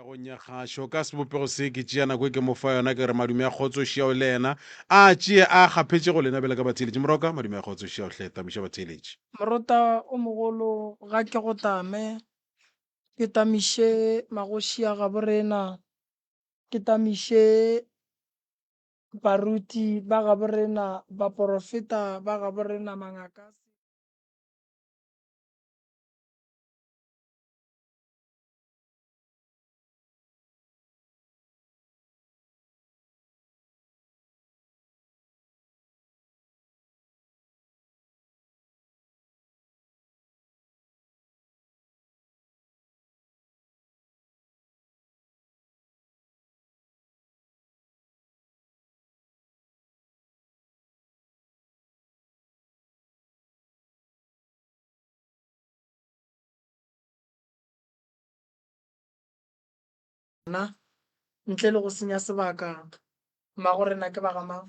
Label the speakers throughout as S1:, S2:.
S1: go nya kgašo ka sebopego se ke tšea nako e ke mo fa yona ke re madume a kgotsošiao le ena a tšee a kgapetše go lena bjale ka batheeletše moroka madume a kgotsošiao hle tamiša batheeletše
S2: Morota o mogolo ga ke go tame ke tamiše magoši a gaborena ke tamiše baruti ba gaborena baporofeta ba gaborena mangaka na ntle le go senya sebaka magorena ke ba gamang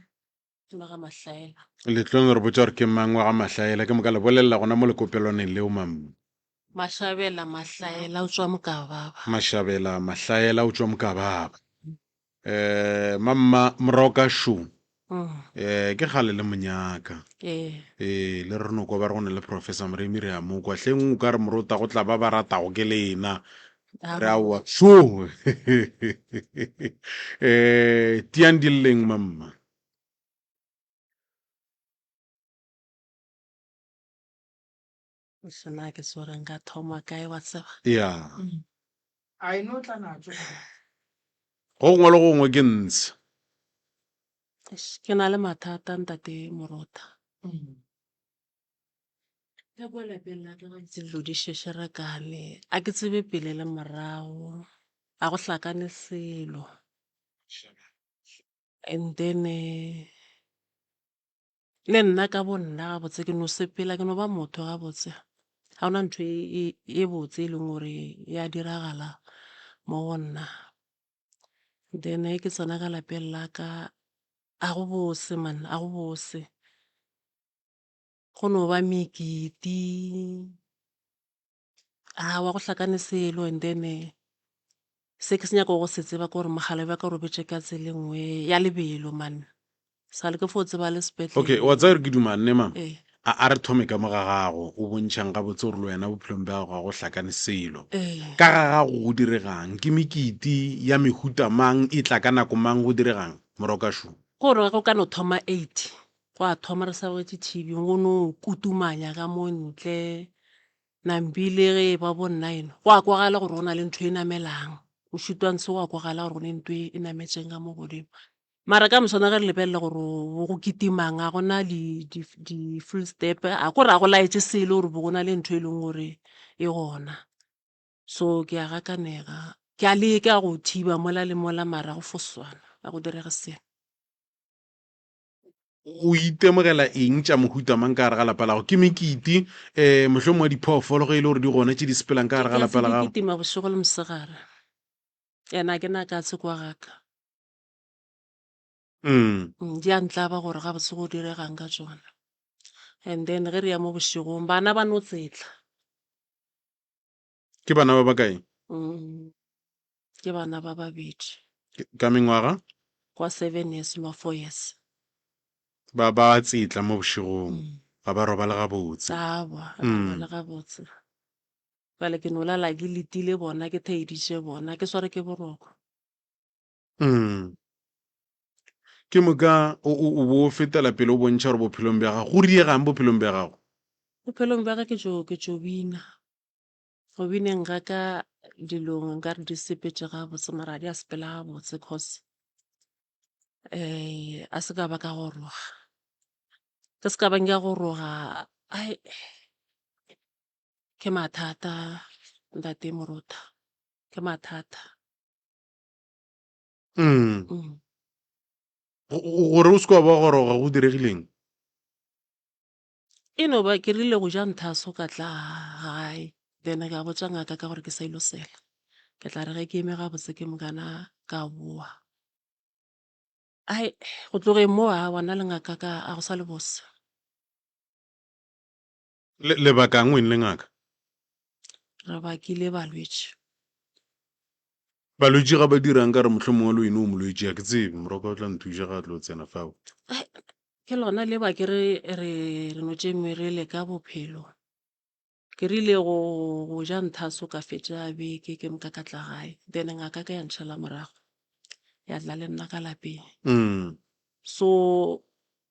S3: Maga Mahlaela.
S1: letlong re botša gore ke mang wa ga mahlaela ke moka le bolelela gona mo lekopelwaneng leo mam
S3: Mashabela Mahlaela o tswa Mokababa.
S1: mašabela mahlaela o tšwa mokababa mamma moroka shu ke gale le monyaka le re noko ba re go ne le professor moremi re a mokwa hleng o ka re morota go tla ba ba ratago ke lena re aowa sho tiang di leng mamma
S3: Sona ke sore nka thoma kae wa tseba.
S1: ya
S2: a eno tla natso
S1: go gongwe le gongwe ke ntsha
S3: Ke na le mathata ntate Morota. Ke kwa lapeng la ka ga ntse lodišešhe rekane a ke tsebe pele le morago a go hlakane selo and then le nna ka bonna gabotse ke no sepela ke no ba motho gabotse ga ona ntho e botse e leng gore ya diragala mo go nna then ke tsena ka lapeng la ka a go bose man a go bose go no ba mekiti wa go hlakane selo and then se ke se nyaka go se tseba ke gore mogala ba ka robetše ka tsela nngwe ya lebelo man sa le ke fo tseba le sepetlele
S1: okay wa tsaya re ke dumanne mam
S3: Eh.
S1: a re thome ka moga gago o bontšhang ga botse gore le wena bophelong ba gago ga go hlakane selo
S3: Eh.
S1: ka ga gago go diregang ke mekiti ya mehuta mang e tla ka nako mang go diregang morokashu
S3: gore go ka no thoma 8 go a thoma re sa botse TV go no kutumanya ka mo ntle nambile ge ba bonna eno go a kwagala gore go na le ntho e namelang o šutwang se go a kwagala gore go ne ntho e nametšeng ka mo godimo mara ka moswana ge re lebelela gore go kitimang a gona di full step a kore a go laetse sele gore bo go na le ntho e leng gore e gona so ke a gakanega ke a leka go thiba mola le mola mara go foswana a go direga selo
S1: o itemogela eng tša mohuta mang ka gare ga lapa lago ke mekiti mohlomong wa diphoofolo ge e le gore di gona tše di sepelang ka gare ga lapa la gago
S3: kitima bošego le mosegare ena ke na ka tse kwa gaka di a ntlaba gore ga botse go diregang ka tsona and then ge re ya mo bošegong bana ba no tsetla
S1: ke bana ba bakae
S3: ke bana ba babedi
S1: ka mengwaga
S3: kwa 7 years no 4 years
S1: ba tsetla mo bošegong ga ba robala gabotse
S3: awa le gabotse bale ke nolala ke letile bona ke theeditše bona ke sware ke boroko
S1: ke moka o bo fetela pele o bontšha gore bophelong bja gago go riegang bophelong bja gago
S3: bophelong bja ka ke tšo bina go bineng ga ka dilong nka re di sepetše gabotse mara di a sepela gabotse cause a se ka ba ka go roga ke se ka bang ya go roga ke mathata ntate Morota ke mathata
S1: gore o se ka ba goroga go diregileng
S3: e no ba ke rile go ja nthaso ka tla gae then ka botsa ngaka ka gore ke sa ilo sela ke tla re ge ke eme gabotse ke mokana ka boa go tlogeng mo a wana le ngaka ka a go sa le bose
S1: lebaka ngwen le ngaka
S3: re bakile balwetše
S1: balwetse ga ba dirang ka re motlho mongwe le ene o molwetse a ke tsebe moroka o tla nthuša ga tlo tsena fao.
S3: ke lona le ba ke re notse merele ka bophelo ke rile go ja nthaso ka fetša beke ke mka ka tla gae then ngaka ka ya ntšhala morago ya tla le nna ka lapeng. So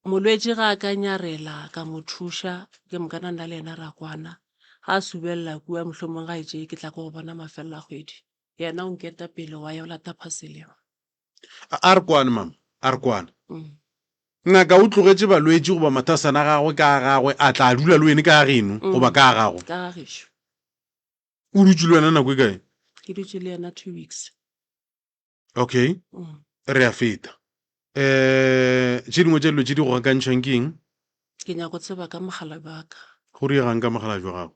S3: molwetse ga a ka nyarela ka mo thuša ke mokana nna le ena ra kwana ga a subelela kua mohlomong ga etse ke tla ko go bona mafelelo a kgwedi yena o nketa pele wa ya o lata phaseleng.
S1: a re kwane mama a re kwane ngaka o tlogetše balwetse goba mathasana a gagwe ka gagwe a tla dula le wene ka gageno goba ka gago
S3: ka gagešo
S1: o dutse le wena nako e kae?
S3: ke dutse le yena 2 weeks.
S1: Okay. Re a feta tše dingwe tša dilo tše di go akantšhang ke eng?
S3: ke nyako tseba ka mogala baka
S1: go riegang ka mogala jwa gago?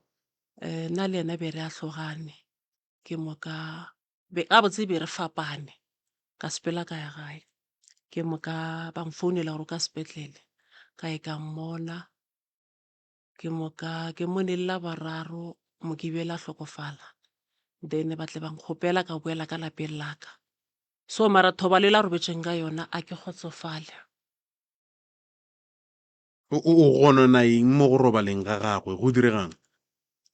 S3: nna le ena be re a tlhogane ke moka a botse be re fapane ka sepela ka ya gae ke moka ba mfounela gore ka sepetlele ka e ka mmona ke moka ke monella bararo mo ke bela hlokofala then ba tle ba nkgopela ka boela ka lapeng laka so mara thoba lela robetšeng ka yona a ke kgotsofale.
S1: O gonona eng mo go robaleng ga gagwe go diregang?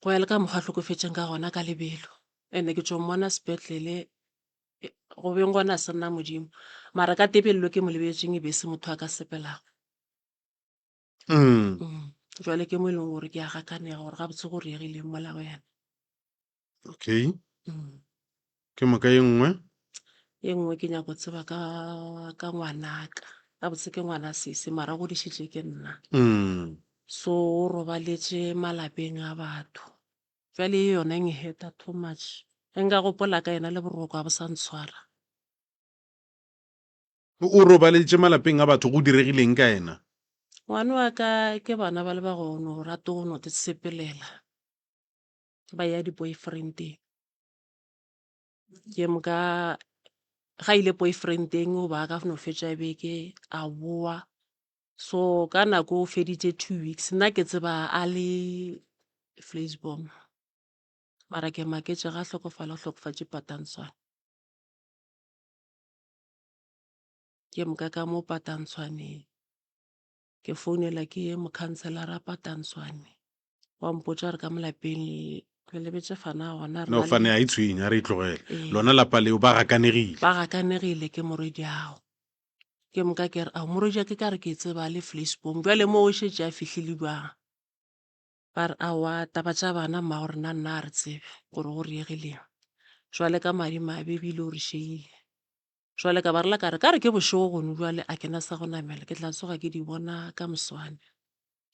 S3: Go ya le ka mokgwa hlokofetšeng ka gona ka lebelo ene ke tšo mmona sepetlele go beng gona se nna modimo mara ka tebelelo ke mo lebetšeng e be se motho a ka sepelago. Jwale ke mo e leng gore ke a gakanega gore ga botse go riegileng mola go yana.
S1: Okay. Ke moka ye nngwe?
S3: Ye nngwe ke nyako tseba ka ngwanaka ga botse ke ngwana sese mara go dišitše ke nna. So o robaletše malapeng a batho jwale ye yona eng heta too much nka gopola ka ena le boroko a bo sa ntshwara.
S1: O robaletše malapeng a batho go diregileng ka ena?
S3: Ngwane wa ka ke bana ba le ba gono rate go no te sepelela ba ya di-boyfriendeng ke moka ga ile boyfriendeng o ba ka no fetša beke a boa so ka nako o feditše 2 weeks nna ke tseba a le Flacebom mara ke maketše ga hlokofatše Patantswana ke moka ka mo Patantswaneng ke founela ke ye mokhanselara Patantswane wa mpotša re ka molapeng re lebetše fana gona
S1: no fane a itshwenya re itlogele lona lapa leo ba gakanegile
S3: ke morwedi ao ke moka ke re a morwedi ke ka re ke tseba le Flacebom jwale mo o šetše a fihlile bjang ba re aowa taba tša bana mma gore nna a re tsebe gore go riegileng jwale ka madimabe ebile o re šeile jwale ka ba rela ka re ke bošego gono jwale a kena sa go namela ke tla tsoga ke di bona ka moswane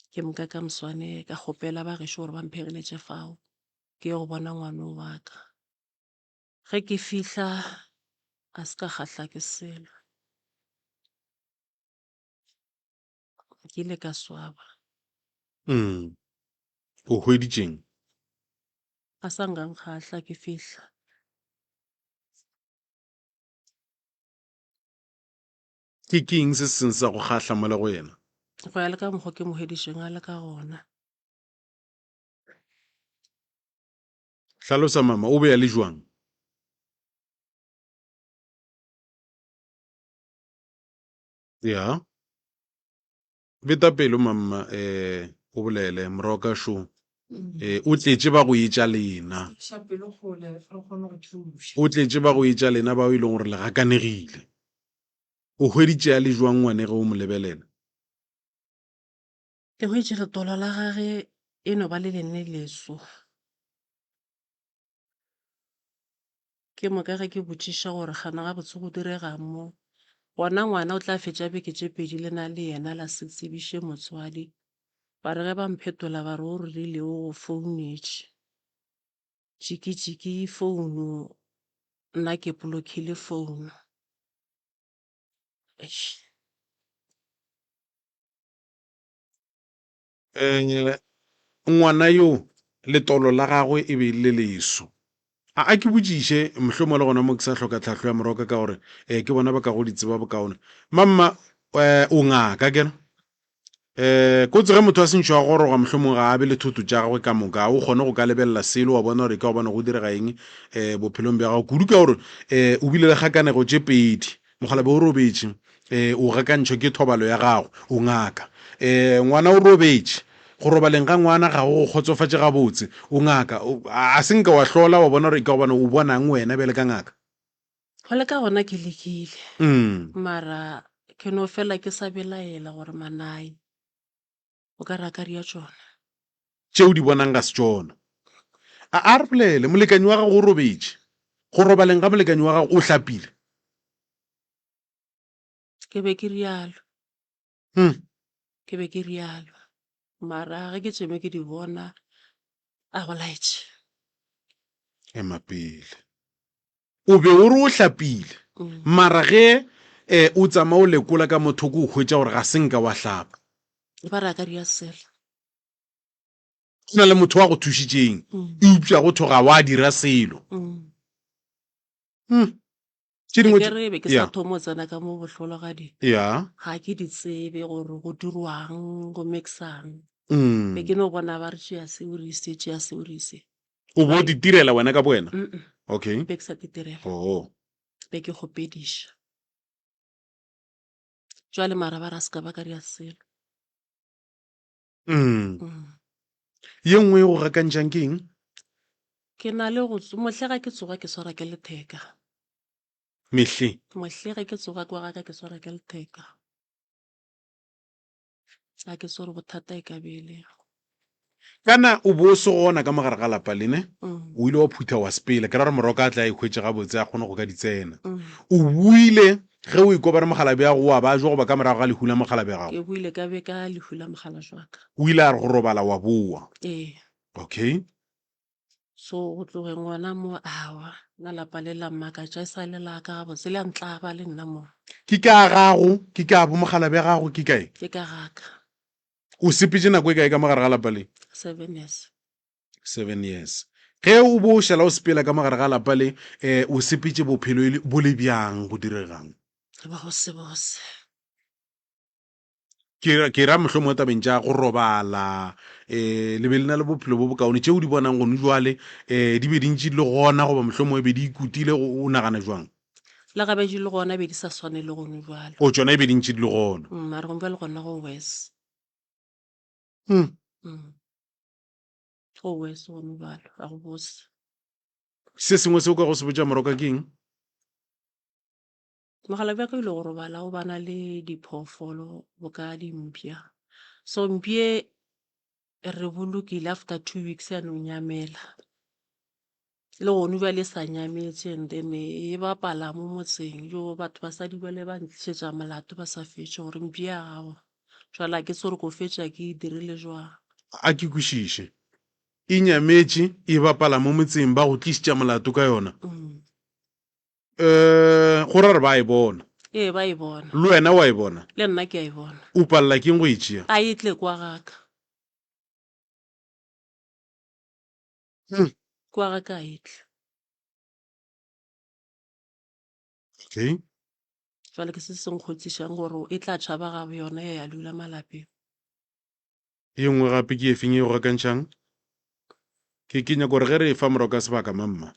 S3: ke moka ka moswane ka kgopela ba gešo gore ba mphegeletše fao ke ye go bona ngwane wa ka ge ke fihla a se ka kgahla ke selo ke ile ka swaba.
S1: o hweditšeng?
S3: A sa nkgankgahla ke fihla
S1: ke eng se seng sa go kgahla mola go yena?
S3: go ya le ka mokgwa ke mohwedišeng a le ka gona.
S1: Hlalosa mama o be a le jwang? Ya beta pelo mama o bolele moroka sho o tletše ba go etša lena o tletše ba go etša lena ba o e leng gore le gakanegile o hweditše a le jwang ngwane ge o mo lebelela?
S3: Ke hwetše letolo la gage e no ba le lene leso ke moka ge ke botšiša gore gana ga botse go direga mo gona ngwana o tla fetša beke tše pedi le na le yena la se tsebiše motswadi ba re ge ba mphetola ba re o rile o go founetše tšiki founu nna ke blockile founu.
S1: Ngwana yo letolo la gagwe e be le leso a ke botšiše mohlomong le gona mo ke sa hloka tlhahlo ya moroka ka gore ke bona ba ka go di tseba bokaone mamma o ngaka kena? ko tsege motho a sentšho wa goroga mohlomong ga a be le thoto tša gagwe ka moka o kgone go ka lebelela selo wa bona gore ka go bona go direga eng bophelong bja gago kudu ka gore o bile le kgakanego tše pedi mogala be o robetše o gakantšho ke thobalo ya gago o ngaka ngwana o robetše go robaleng ga ngwana ga go kgotsofatše gabotse o ngaka a se nka wa hlola wa bona gore ka go bona o bonang wena bjale ka ngaka
S3: go le ka gona ke lekile mara ke no fela ke sa belaela gore manae o ka raka ria tsona
S1: tšeo di bonang ga se tšona a re polele molekanyi wa gago o robetše go robaleng ga molekanyi wa gago o hlapile
S3: ke be ke rialo ke be ke rialo mara ge ke tseme ke di bona a go laetše
S1: pele o be o re o hlapile mara ge o tsamaya o lekola ka motho ko o hwetša gore ga se nka wa hlapa
S3: ba raka ria sela
S1: go na le motho wa go thušitšeng e upša go thoga wa dira selo tše dingwe
S3: ke be ke sa thomo tsena ka mo bohlologadi
S1: ya
S3: ga ke di tsebe gore go dirwang go mixang be ke no bona ba re tšea seorise tšea seorise
S1: o bo di direla wena ka boena okay
S3: be ke sa ditirela be ke gopediša jwale mara ba ra se ka ba ka ria selo
S1: ye nngwe e go gakantšang ke eng
S3: ke na le go mohle ga ke tsoga ke swara ke letheka
S1: mehle
S3: mohle ga ke tsoga kwa ga ke swara ke letheka a ke sware bothata e ka bele
S1: kana o bo se gona ka mogare ga lapa lene o ile wa phutha wa sepele ke ra re moroka a tla e hwetše gabotse a kgone go ka di tsena o buile ge o ikobare mogalabe ya go wa ba jo go ba ka morago ga lehula mogalabe gago
S3: ke buile ka be ka lehula mogala jwaka
S1: o ile a re go robala wa boa okay
S3: so go tloge ngwana mo awa na lapa le la mmakatša e sa le la ka gabotse le a ntlaba le nna mo
S1: ke ka gago ke ka bo mogalabe ya gago ke kae
S3: ke ka gaka
S1: o sepetše nako e kae ka mogare ga lapa le
S3: 7 years
S1: 7 years ge o bo o šala o sepela ka mogare ga lapa le o sepetše bophelo bo le bjang go diregang
S3: bose
S1: ke ra mohlomong mo tabeng tša go robala le be le na le bophelo bo bokaone tšeo di bonang gone jwale di be dintši le gona goba mohlomong e be di ikutile o nagana jwang
S3: la gabe di le gona be di sa swane le gone jwalo
S1: o tšona e be dintši di le gona
S3: mara gompe le gona go wes go wes gone jwalo ga go bose
S1: se sengwe se o ka go sebotša moroka ke eng
S3: mogala bja ka ile go robala go bana le diphoofolo bo ka dimpša so mpie re bolokile after 2 weeks ya no nyamela le gone bjale sa nyametše and then e bapala mo motseng jo batho ba sa di bele ba ntlišetša molato ba sa fetše gore mpie ya gago jwale ke se gore ko fetša ke dirile jwang
S1: a ke kwešiše e nyametše e bapala mo motseng ba go tlišitša molato ka yona go ra re ba e bona
S3: ba e bona
S1: le wena wa e bona
S3: le nna ke a e bona
S1: o palela keng go e tšea
S3: a e tle kwa gaka kwa gaka a e tle
S1: okay
S3: jwale ke se senkgotšišang gore e tla tšhaba gabo yona ya lula malapeng
S1: ye nngwe gape ke efeng e go gakantšhang ke nyako gore ge re e fa moroka sebaka mamma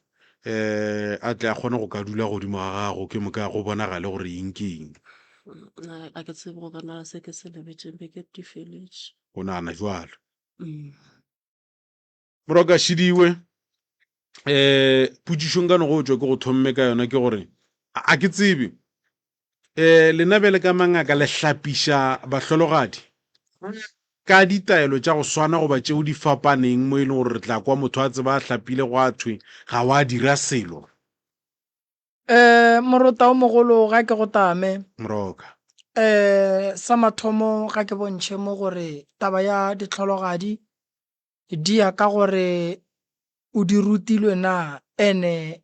S1: a tle a kgone go ka dula godimo ga gago ke moka go bonagale gore eng ke eng
S3: a ke tsebe go bona se ke se lebetšeng be ke difeletše
S1: o nagana jwalo moroka šidiwe potšišong ka no go tšwa ke go thomme ka yona ke gore a ke tsebe lena bele ka mangaka le hlapiša bahlologadi ka ditaelo tša go swana goba tšeo di fapaneng mo e leng gore re tla kwa motho a tseba a hlapile go a thwe ga wa dira selo
S2: morota o mogolo ga ke go tame
S1: moroka
S2: sa mathomo ga ke bontšhe mo gore taba ya ditlhologadi di ya ka gore o di rutilwe na ene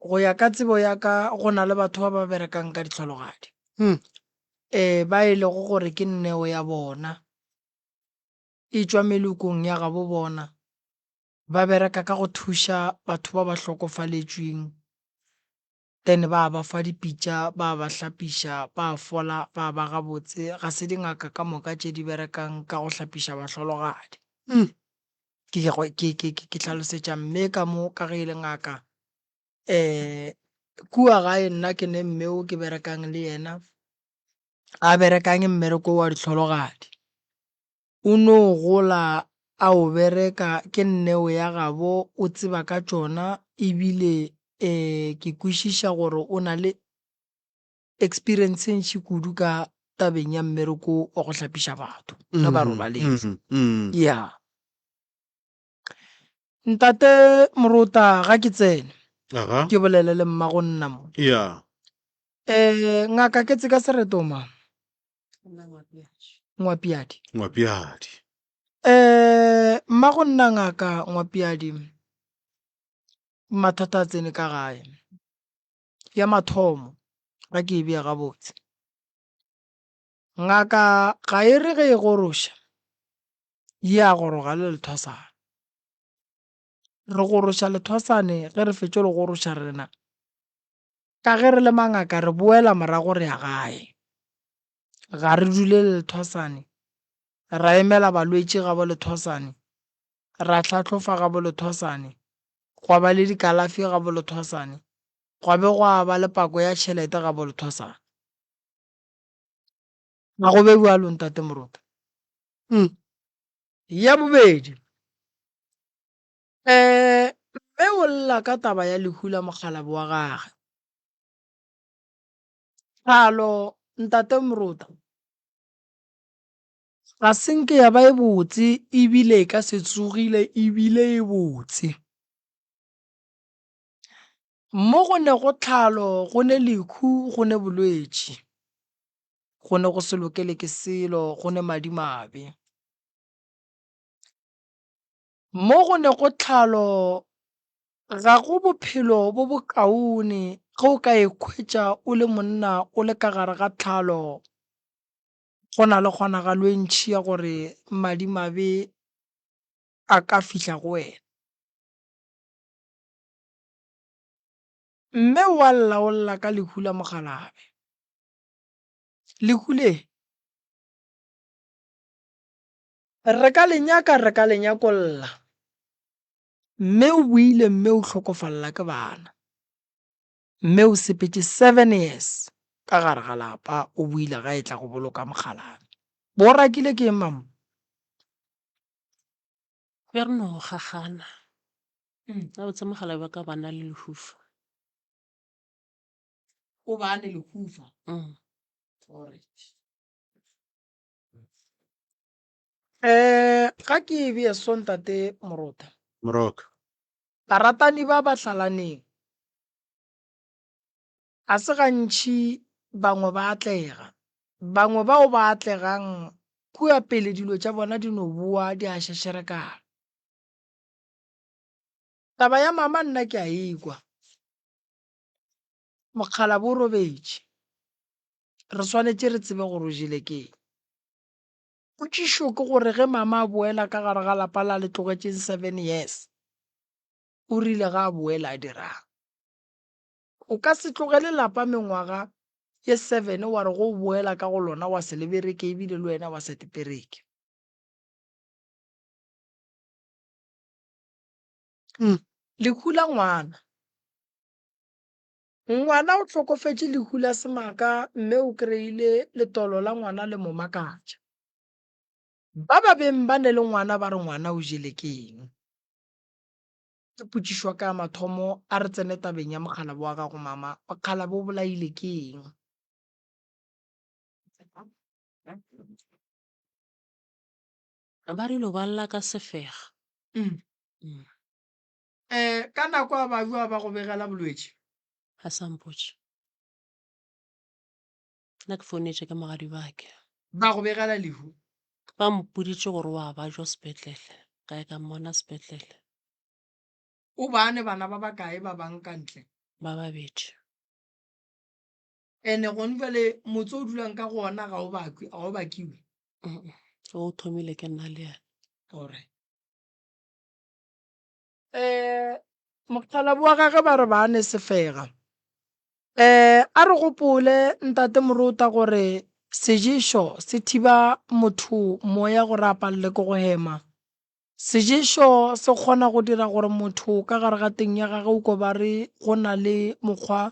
S2: go ya ka tsebo ya ka go na le batho ba ba berekang ka ditlhologadi ba e lego gore ke nneo ya bona e tšwa melokong ya gabo bona ba bereka ka go thuša batho ba ba hlokofaletšweng then ba ba fa dipitša ba ba hlapiša ba fola ba ba gabotse ga se dingaka ka moka tše di berekang ka go hlapiša bahlologadi. Ke tlhalosetša mme ka mo ka ge e le ngaka kua gae nna ke ne mmeo ke berekang le yena a berekang mmereko wa dihlologadi o no gola a o bereka ke nneo ya gabo o tseba ka tšona ebile ke kwešiša gore o na le experience ntši kudu ka tabeng ya mmereko wa go hlapiša batho ge ba robaletse. Ya ntate Moruta ga ke tsene ke bolele le mmago nna mo ngaka ke tse ka sereto ma Ngwapiadi mmago nna ngaka Ngwapiadi mathata a tsene ka gae ya mathomo ga ke e bea gabotse ngaka ga e re ge e goroša ya goroga le lethwasane re goroša lethwasane ge re fetše le goroša rena ka ge re le mangaka re boela morago re ya gae ga re dule le lethwasane ra emela balwetši ga bo lethwasane ra tlhatlhofa ga bo lethwasane gwa ba le dikalafi ga bo lethwasane gwa be gwa ba le pako ya tšhelete ga bo lethwasane ga go be bjalo ntate Moruta. Ya bobedi mme o lla ka taba ya lehu la mokgalabo wa gage tlhalo ntate Moruta ga senke ya ba e botse ebile e ka se tsogile ebile e botse mo go ne go tlhalo go ne lehu go ne bolwetši go ne go se lokele ke selo go ne madimabe mo go ne go tlhalo ga go bophelo bo bokaone ge o ka ikhwetša o le monna o le ka gare ga tlhalo go na le kgonagalo e ntšhi ya gore madimabe a ka fihla go wena mme wa llaolla ka lehu la mogalabe lehu le re ka lenyakolla mme o buile mme o hlokofalla ke bana mme o sepetše 7 years ka gare ga lapa o buile ga e tla go boloka mogalabe bo rakile ke mamo
S3: be re no gagana ga botse mogalabe wa ka bana le lehufa
S2: o bane lehufa ga ke e bea so ntate Moruta baratani ba ba hlalaneng a se gantšhi bangwe ba atlega bangwe bao ba atlegang kua pele dilo tša bona di no boa di a šešerekana taba ya mama nna ke a ekwa mokgala bo robetše re swanetše re tsebe gore o jele keng potšišo ke gore ge mama a boela ka gare ga lapa la le tlogetšeng 7 years o rile ga a boela a dirang o ka se tlogele lapa mengwaga ye 7 wa re go boela ka go lona wa se le bereke ebile le wena wa se tepereke lehu la ngwana o tlhokofetše lehu la semaka mme o kry-ile letolo la ngwana le mo makatša ba ba beng ba ne le ngwana ba re ngwana o jele keng ke potšišwa ka mathomo a re tsene tabeng ya mokgalabo wa gago mama mokgalabo o bolaile keng
S3: ba rile ba lla ka sefega
S2: ka nako a bajwa ba go begela bolwetši
S3: ga sampotše nna ke founetše ke mogadi bake
S2: ba go begela lehu
S3: ba mpoditše gore wa ba jwa sepetlele ka e ka mmona sepetlele
S2: o bane bana ba bakae ba banka ntle
S3: ba babedi
S2: ene gone jale motse o dulang ka go ona ga o bakiwe
S3: o thomile ke nna le yena
S2: gore mokgalabo wa gage ba re ba ne sefega a re gopole ntate Moruta gore sejeso se thiba motho moya gore a palelwe ke go hema. Sejeso se kgona go dira gore motho ka gare ga teng ya gagwe o ko ba re go na le mokgwa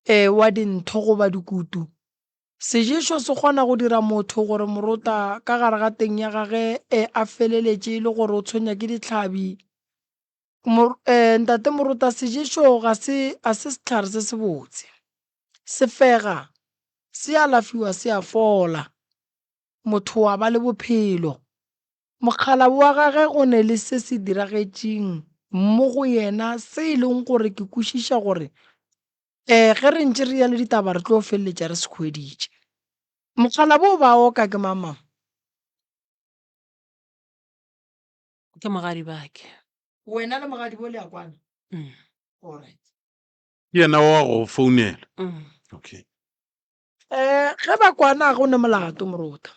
S2: wa dintho goba dikutu. Sejeso se kgona go dira motho gore Moruta ka gare ga teng ya gage a feleletse le gore o tshwenya ke ditlhabi. Ntate Moruta sejeso a se setlhare se se botse. Sefega se a lafiwa se a fola. Motho wa ba le bophelo. Mokgalabo wa gage go ne le se se diragetseng mo go yena se e leng gore ke kwešiša gore ge re ntse re ya le ditaba re tlo feleletša re se hweditše. Mokgalabo o ba oka ke mama.
S3: Ke mogadi bake.
S2: Wena le mogadi bo le ya kwana. Alright.
S1: yena wa go founela. Okay.
S2: Ge ba kwana go ne molato Moruta.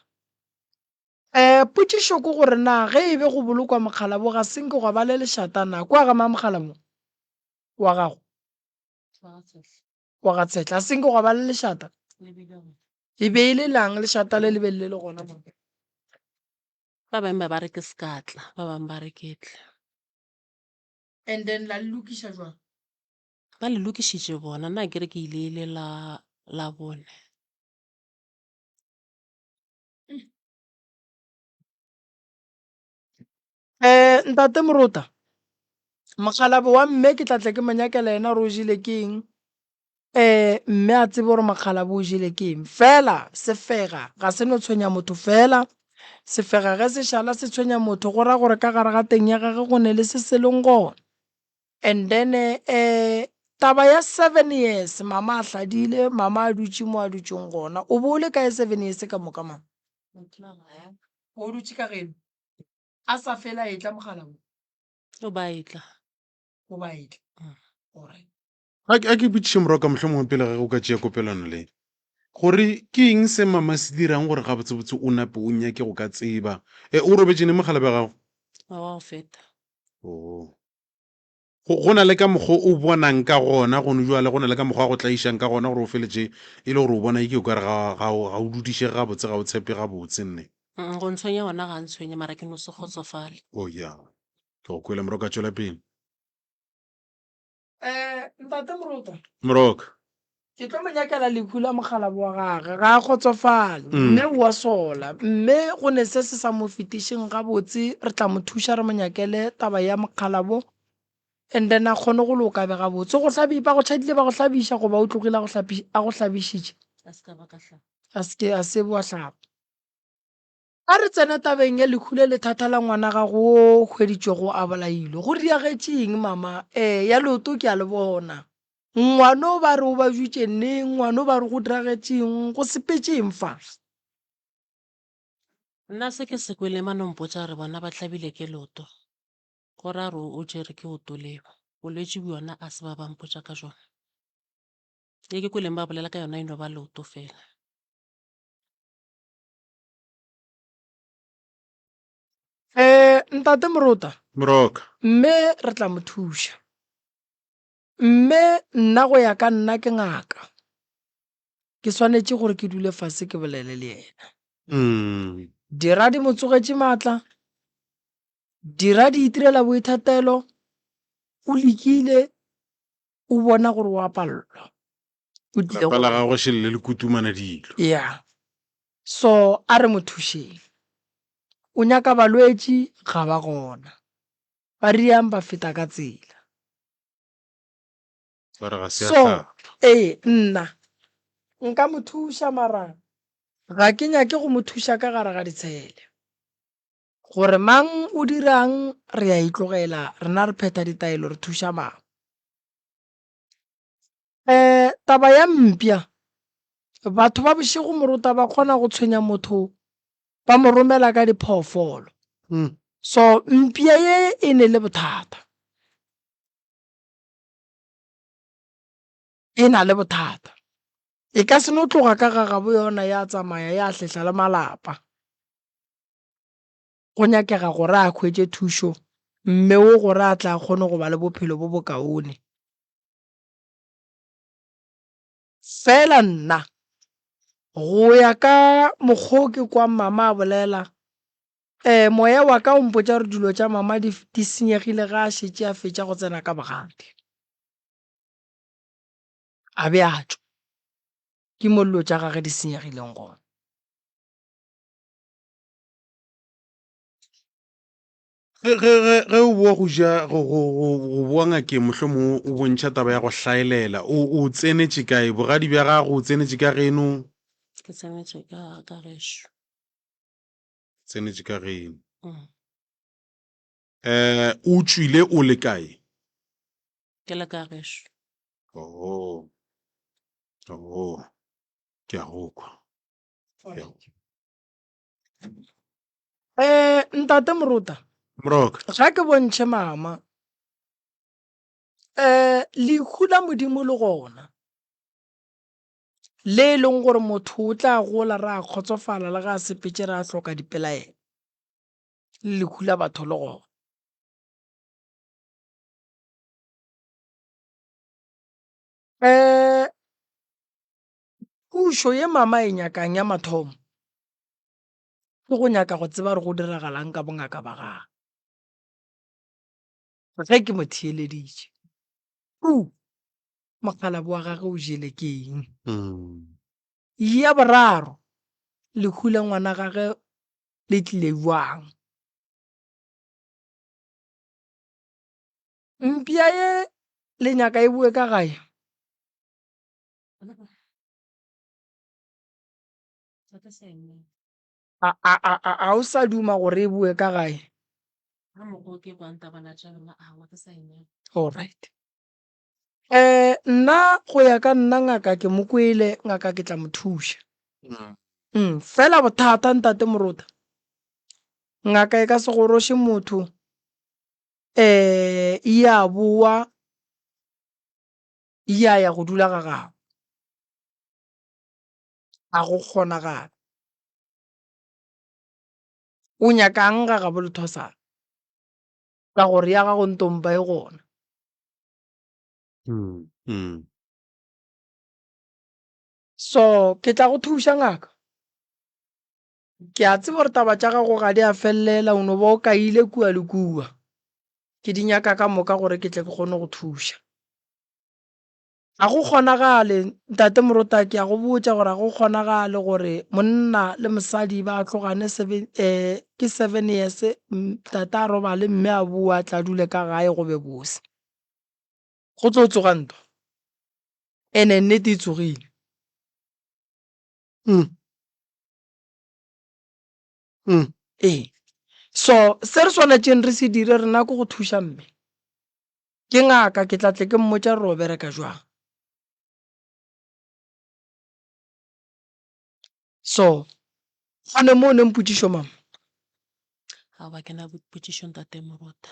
S2: Potšišo ke gore na ge e be go bolokwa mokgalabo ga senke go ba le lešatana kwa ga mokgalabo wa gago wa ga Tshetla senke go ba le lešata e be e le lang lešata le be le gona mo.
S3: Ba bangwe ba re ke sekatla, ba bangwe ba re ketle.
S2: And then la lokiša jwang?
S3: Ba le lokišitše bona, nna ke re ke ile la bone.
S2: Ntate Moruta, mokgalabo wa mme ke tla tle ke monyakela ena gore o jile ke eng. Mme a tsebe gore mokgalabo o jile ke eng. Fela sefega ga se no tshwenya motho fela. Sefega ge se šala se tshwenya motho go ra gore ka gare ga teng ya gage go ne le se se leng gona. And then taba ya 7 years mama a hladile, mama a dutše mo a dutšeng gona. O bo o le kae 7 years ka moka mama? O dutše ka geno a sa fela e tla mogala mo.
S3: O ba etla.
S2: O ba etla. Alright.
S1: a ke bitše Moroka mohlomongwe pele ge go ka tšea kopelano le gore ke eng se mama se dirang gore ga botsebotse o nape o nyake go ka tseba o robetšene mogalabe gago
S3: Wa go feta.
S1: go na le ka mokgwa o bonang ka gona gone jwale go na le ka mokgwa go tlaišang ka gona gore o feletše e le gore o bona ke o ka re ga o dudiše gabotse ga o tshepe gabotse nne
S3: Go ntshwenya gona ga ntshwenye mara ke no se kgotsofale.
S1: ya ke go kwele Moroka tšwela pele.
S2: Ntate Moruta,
S1: Moroka
S2: ke tlo monyakela lehu la mogalabo wa gage ga a kgotsofale mme wa sola mme go ne se se sa mo fetišeng gabotse re tla mo thuša re monyakele taba ya mokgalabo and then a kgone go loka be gabotse go hlabipa go tšhadile ba go hlabiša goba o tlogile a go hlabišitše a se boa hlapa. A re tsena tabeng ya lehu le lethata la ngwana gago o hweditšwego a bolailwe go diagetšeng mama ya leoto ke a le bona. Ngwana o ba re o ba jutše neng, ngwana o ba re go diragetšeng go sepetšeng fa.
S3: Nna se ke se kwele manompotša re bona ba tlhabile ke leoto gore a re o tšere ke oto leo bolwetši bjona a se ba bampotša ka jona ye ke kweleng ba bolela ka yona eno ba leoto fela.
S2: Ntate Moruta,
S1: Moroka
S2: mme re tla mo thuša. Mme nna go ya ka nna ke ngaka ke swanetše gore ke dule fase ke bolele le yena. Dira di mo tsogetše maatla, dira di itirela boithatelo, o lekile o bona gore o a pallwa.
S1: lapa la gago šhelele le kutumana dilo.
S2: Ya so a re mo thušeng. O nyaka balwetši ga ba gona, ba riang ba feta ka tsela. So nna nka mo thuša mara ga ke nyake go mo thuša ka gare ga ditshele gore mang o dirang re a itlogela rena re pheta ditaelo re thuša mang. Taba ya mpia batho ba bošego Moruta ba kgona go tshwenya motho ba mo romela ka diphoofolo. So mpia ye e ne le bothata, e na le bothata, e ka se no tloga ka gagabo yona ya tsamaya ya hlehla le malapa. Go nyakega gore a hwetše thušo mme o gore a tla kgone go ba le bophelo bo bokaone. fela nna go ya ka mokgwa o ke kwa mama a bolela moya wa ka o mpotsa re dilo tša mama di senyegile ga a šetse a fetša go tsena ka bogadi a be a tšwa ke mo dilo tša gage di senyegileng gona
S1: ge o bua go ja go bua ngakeng mohlomong o bontšha taba ya go hlaelela o tsenetše kae bogadi bja gago o tsenetše ka geno
S3: ke tsenetše ka gešo
S1: tsenetše ka geno o tšwile o le kae
S3: ke le ka gešo
S1: oh ke a go kwa
S2: ntate Moruta
S1: Moroka
S2: ga ke bontšhe mama lehu la modimo le gona le e leng gore motho o tla gola re a kgotsofala le ga a sepetse re a hloka dipelaelo lehu la batho le gona pušo ye mama e nyakang ya mathomo ke go nyaka go tseba re go diragalang ka bongaka ba gage ge ke mo theeleditše mokgalabo wa gage o jele ke eng ya boraro lehu la ngwana gage le tlile jwang mpia ye le nyaka e bue ka gae a o sa duma gore e bue ka gae alright nna go ya ka nna ngaka ke mo kwele ngaka ke tla mo thuša fela bothata ntate Moruta ngaka e ka se goroše motho ya boa ya go dula ga gago a go kgonagala o nyakang ga gabo lethosana ka gore ya gago ntompa e gona so ke tla go thuša ngaka ke a tseba gore taba tša gago ga di a felela o no ba o kaile kua le kua ke di nyaka ka moka gore ke tle ke kgone go thuša a go kgonagale ntate Moruta ke a go botša gore a go kgonagale gore monna le mosadi ba tlogane ke 7 years tata a robale mme a bua tla dule ka gae go be bose go tlo tsoga ntwa ene nnete e tsogile so se re swanetšeng re se dire rena ko go thuša mme ke ngaka ke tla tle ke mmotša re o bereka jwang so gane mo o neng potšišo mama
S3: ga ba ke na potšišo ntate Moruta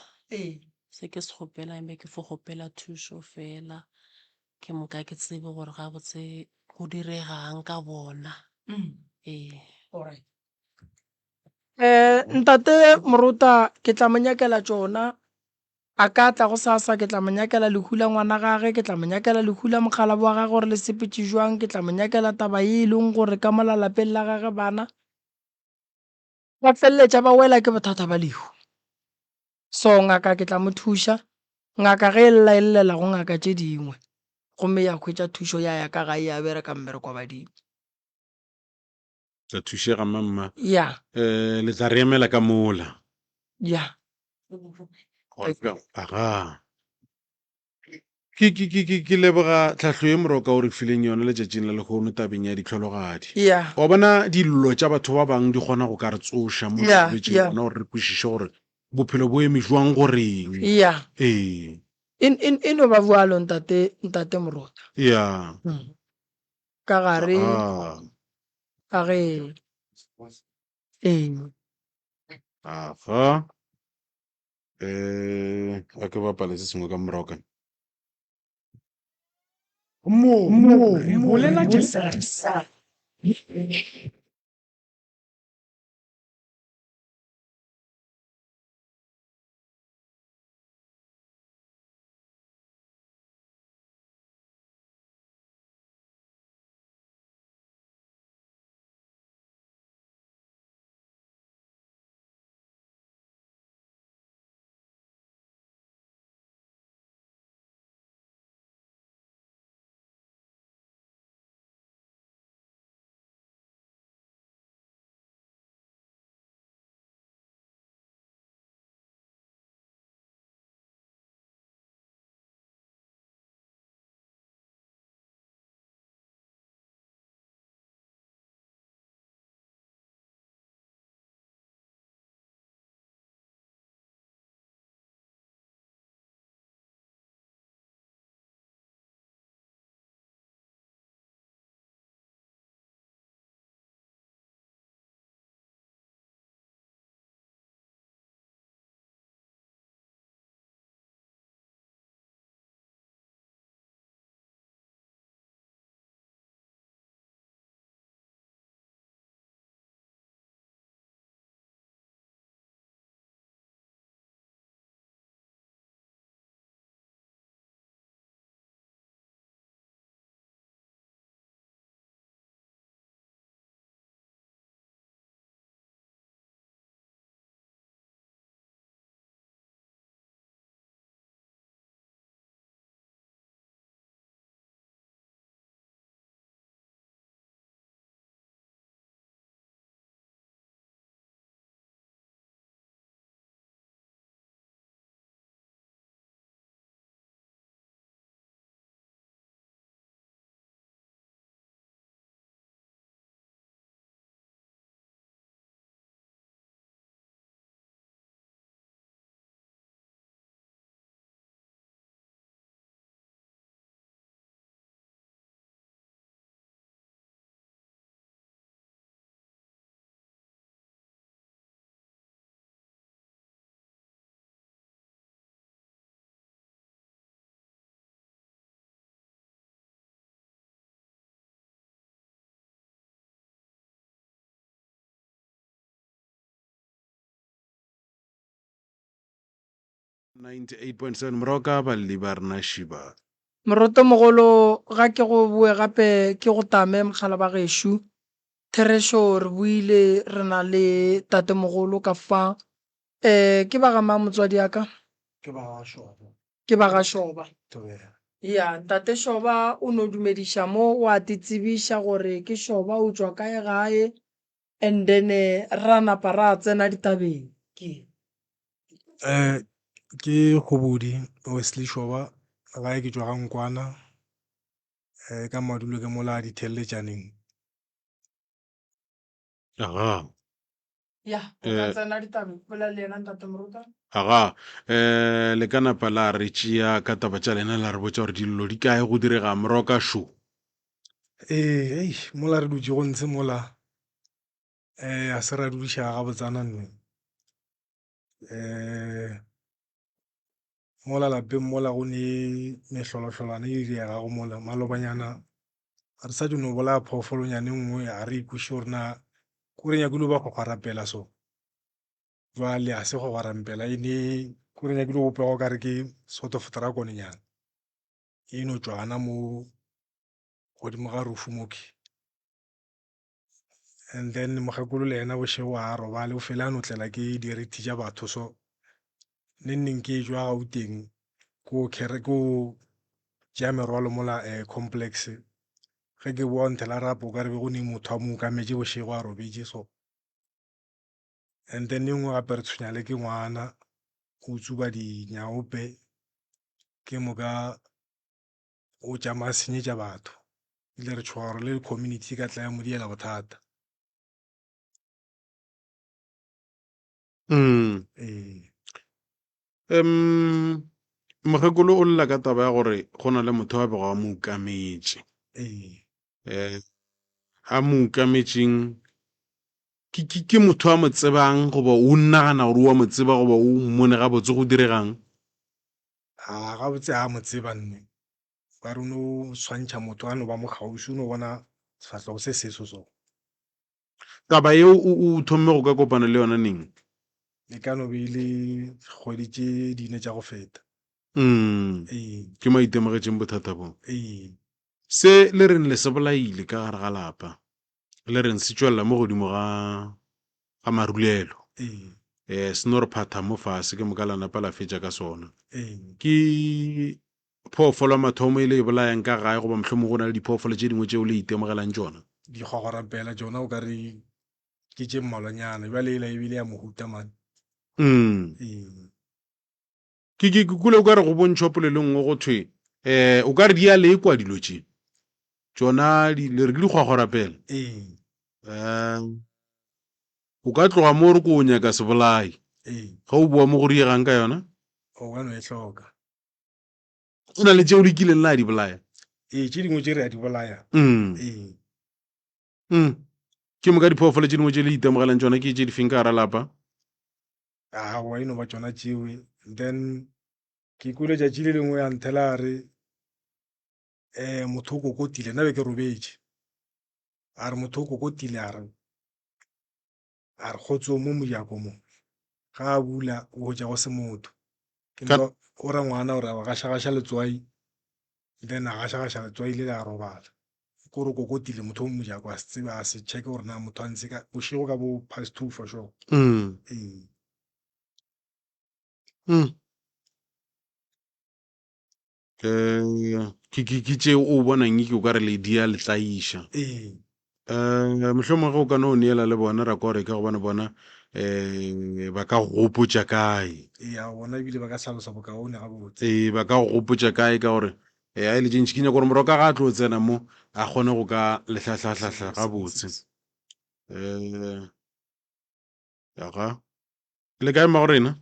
S3: se ke se gopela mme ke fo gopela thušo fela ke moka ke tsebe gore ga botse go diregang ka bona
S2: ntate Moruta ke tla mo nyakela tšona a ka tla go sasa ke tla mo nyakela lehu la ngwana gage ke tla mo nyakela lehu la mokgalabo wa gage gore le sepetse jwang ke tla mo nyakela taba ye e leng gore ka mola lapeng la gage bana ba feleletša ba wela ke bothata ba lehu so ngaka ke tla mo thuša ngaka ge e lla e llela go ngaka tše dingwe gomme ya hwetša thušo ya ka gae ya bereka mmereko wa badimo
S1: tla thušega mama
S2: ya
S1: le tla re emela ka mola
S2: ya
S1: aga ke leboga tlhahlo ye Moroka o re fileng yone letšatšing la lekgono tabeng ya ditlhologadi
S2: ya
S1: wa bona dillo tša batho ba bangwe di kgona go ka re tsoša mo
S2: Ya,
S1: bolwetšing
S2: ya.
S1: bona gore re kwešiše gore bophelo bo eme jwang goreng
S2: ya
S1: ee
S2: e no ba bualo ntate Moruta
S1: ya
S2: ka gare ka ge
S1: aga a ke bapale se sengwe ka Moroka
S2: mo re bolela tša
S1: 98.7 Moroka balli ba rena Shiba.
S2: Moroto mogolo ga ke go bue gape ke go tame mogala ba gešo Theresho re buile re na le tatemogolo ka fa ke ba ga mang motswadi yaka
S4: ke ba Shoba
S2: ke ba ga Shoba
S4: Tobela.
S2: ya tate Shoba o no dumediša mo wa titsebiša gore ke Shoba o tswa kae gae and then ra napa ra tsena ditabeng ke
S4: Ke Khobodi Wesley Shoba gae ke tswa ga Nkwana ka madulo ke mola ditheletšaneng.
S1: Aga.
S2: ya o ka tsena ditabeng bola le yena ntate Moruta
S1: Aga. Le ka napa la re tšea ka taba tša lena la re botša gore dillo di kae go direga Moroka Show.
S4: Mola re dutse go ntshe mola a se ra dudiša ga botsana nne. Mola lapeng mola go ne mehlolohlolwana e diregago mola malobanyana re sa dino bolaya phoofolonyane nngwe a re ikuše gore na kore nyakile ba go kgwarapela so jwale a se go gwarampela e ne kore nyakile go pego kare ke sort of dragonenyana e no tswana mo godimo ga rufu moke. And then mogekolo le ena bošego a robale o fele a notlela ke diriti tša batho so neng ke jwa Gauteng ko tšea merwalo mola complex ge ke boa nthela rapo o ka re be go ne motho a mo kametše bošego a robetše so and then e nngwe gape re tshwenyale ke ngwana o tsuba dinyaope ke moka o tšama a senyetša batho ile re tshoga gore le community ka tla ya mo diela bothata.
S1: Mogekolo o lla ka taba ya gore go na le motho wa bego a mo ukametše a mo ukametšeng ke motho a mo tsebang goba o nnagana gore wa mo tseba goba o mmone ga botse go diregang.
S4: Ga botse a mo tseba nne ba re no swantšha motho a no ba mo kgauši o no bona sefatlhego se seso so.
S1: Taba eo o thomme go ka kopana le yona neng?
S4: E ka no be ile kgwedi tše dine tša go feta.
S1: Ke maitemogetšeng bothata bo se le reng le se bolaile ka gare ga lapa le reng se tšwelela mo godimo ga marulelo se no re phatha mo fase ke moka la napa la fetša ka sona. Ke phoofolo mathomo e le e bolayang ka gae goba mohlomong go na le diphoofolo tše dingwe tšeo le itemogelang tšona?
S4: Dikgogorapela tšona o ka re ke tše mmalwanyana jwale ela ebile ya mohuta mane.
S1: Ke kule o ka re go bontšhwa polelo nngwe go thwe o ka re di a lekwa dilo tše tšona le re ke dikgwagwarapela o ka tloga mo re ko o nyaka se bolai ga o bua mo go riegang ka yona
S4: o ka no e hloka
S1: o na le tšeo le kileng la di bolaya
S4: tše dingwe tše re a di bolaya
S1: ke moka diphoofolo tše dingwe tše le itemogelang tšona ke tše di feng ka gara lapa?
S4: wa eno ba tšona tšewe then ke kule tšatši le lengwe ya nthela re motho o kokotile nna be ke robetše a re motho o kokotile a re kgotso mo mojako mo ga a bula o tša go se motho o ra ngwana gore a gašagaša letswai then a gašagaša letswai le a robala kore kokotile motho o mojako a se tsebe a se check gore na motho a ntse ka bošego ka bo past 2 for sure.
S1: Ke tšeo o bonang ke o ka re le dia le tlaiša mohlomong ge o ka no o neela le bona ra kore ka gobane bona ba ka gopotša kae
S4: bona ebile ba ka tlhalosa bokaone ga botse
S1: ba ka gopotša kae ka gore a ile tšentši ke nyaka gore Moroka ga a tlo tsena mo a kgone go ka lehlahlahlahla ga botse yaga le kae ma go rena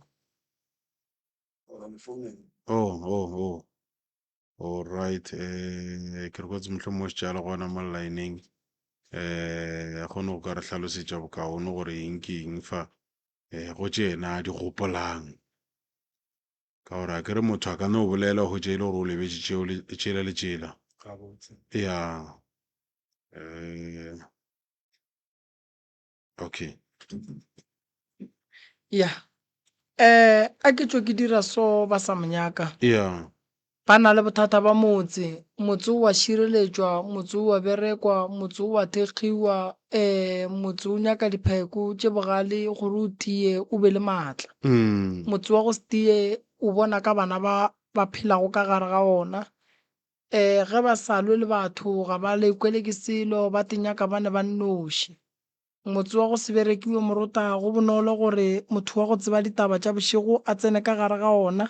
S1: all right ke re kotse mohlomong o setšale gona mo lineng a kgone go ka re hlalosetša bokaone gore eng ke eng fa go tše ena a di gopolang ka gore a kere motho a ka no bolela go tše e le gore o lebetše tšela le tšela ya okay
S2: ya a ke tswe ke dira so ba sa monyaka
S1: yeah
S2: ba na le bothata ba motse wa shireletswa motse wa berekwa motse wa thekgiwa motse o nyaka dipheko tse bogale gore o tie o be le maatla motse wa go se tie o bona ka bana ba phelago ka gare ga ona ge ba sa lwe le batho ga ba lekwele ke selo ba tenyaka ba ne ba nnoši motse wa go se berekiwe morota go bonolo gore motho wa go tseba ditaba tša bošego a tsene ka gare ga ona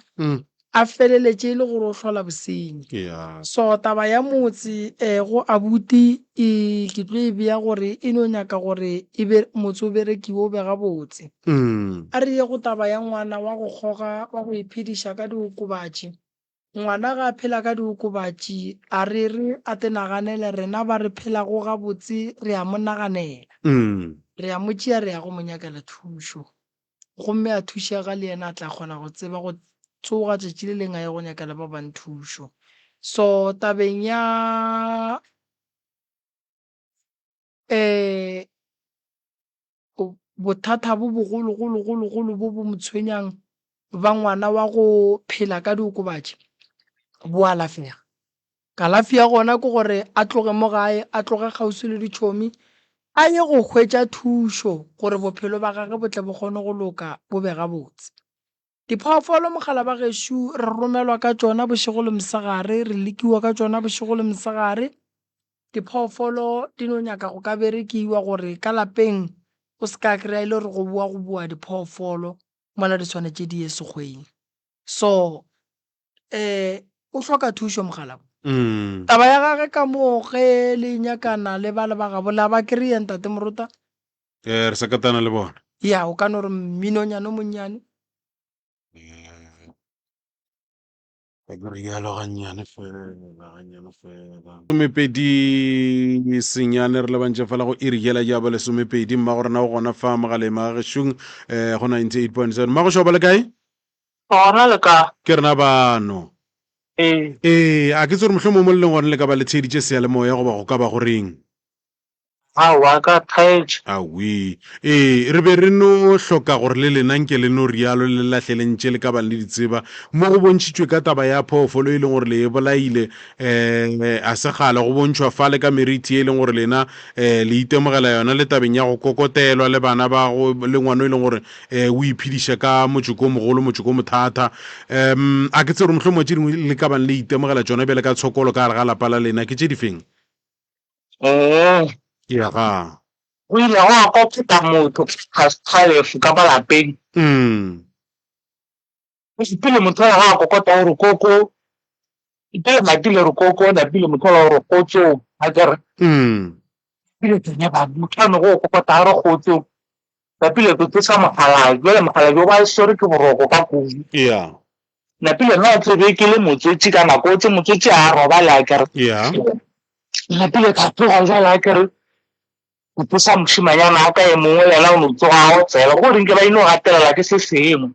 S2: a feleletse e le gore o hlola bosenyi
S1: yeah
S2: so taba ya motse go abuti ke tlo e bea gore e no nyaka gore motse o berekiwe o be gabotse a re ye go taba ya ngwana wa go kgoga wa go iphediša ka diokobatši ngwana ga a phela ka diokobatši a re a tenaganele rena ba re phelago gabotse re a mo naganela re a mo tšea re ya go mo nyakela thušo gomme a thušega le yena a tla kgona go tseba go tsoga tšatši le leng a ye go nyakela ba bang thušo so tabeng ya bothata bo bogologologologolo bo bo motshwenyang ba ngwana wa go phela ka diokobatši bo alafega kalafi ya gona ke gore a tloge mo gae a tloge kgauswi le ditšhomi a ye go hwetša thušo gore bophelo ba gage bo tle bo kgone go loka bo be gabotse diphoofolo mogala ba gešo re romelwa ka tšona bošego le mosegare re lekiwa ka tšona bošego le mosegare diphoofolo di no nyaka go ka berekiwa gore ka lapeng o se ka kry-a ile gore go boa diphoofolo mola di tshwanetse di ye sekgweng so o hloka thušo mogala taba ya gage ka moo ge le nyakana le ba gabo la ba kry-e ntate morota
S1: re sakatana le bona
S2: ya o ka no re mminonyane o monnyane
S1: somepedi senyane re lebantše fela go irigela jaba le somepedi mma gore na go gona fa mogaleng a gešong go 98.7 mma go šoba le kae
S5: gona le ka
S1: ke rena bano a ke tse gore mohlomong mo leng gone le ka ba le tsheditše seyalemoya goba go ka ba goreng
S5: aowa ka thaetše
S1: awi re be re no hloka gore le lena nke le no rialo le latlhelentše le ka ba le ditseba mo go bontšhitšwe ka taba ya phoofolo e leng gore le e bolaile a se gale go bontšhwa fa le ka meriti e leng gore lena le itemogela yona le tabeng ya go kokotelwa le bana ba go le ngwana e leng gore o iphediša ka motsoko o mogolo motsoko o mothata a ke tse gore mohlomong tše dingwe le ka bang le itemogela tsona bjale ka tshokolo ka gare ga lapa la lena ke tše di feng ya ga
S5: o ile go a kokota motho kgalefu ka malapeng pele motho ga a kokota gore koko pele matile re koko napile motho la gore kotso a kere pele tsenya ba motho ano go kokota re kgotso napile ke tsa mogala jwale mogala jo ba sore ke boroko ka kudu
S1: ya
S5: napile nna o tsebe ke le motsotsi ka nako tse motsotsi a roba la kere
S1: ya
S5: napile ka tloga jwale a kere o posa moshimanyana a ka e mongwe yena o no tsoga go tsela go reng ke ba ino gatelela ke se sengwe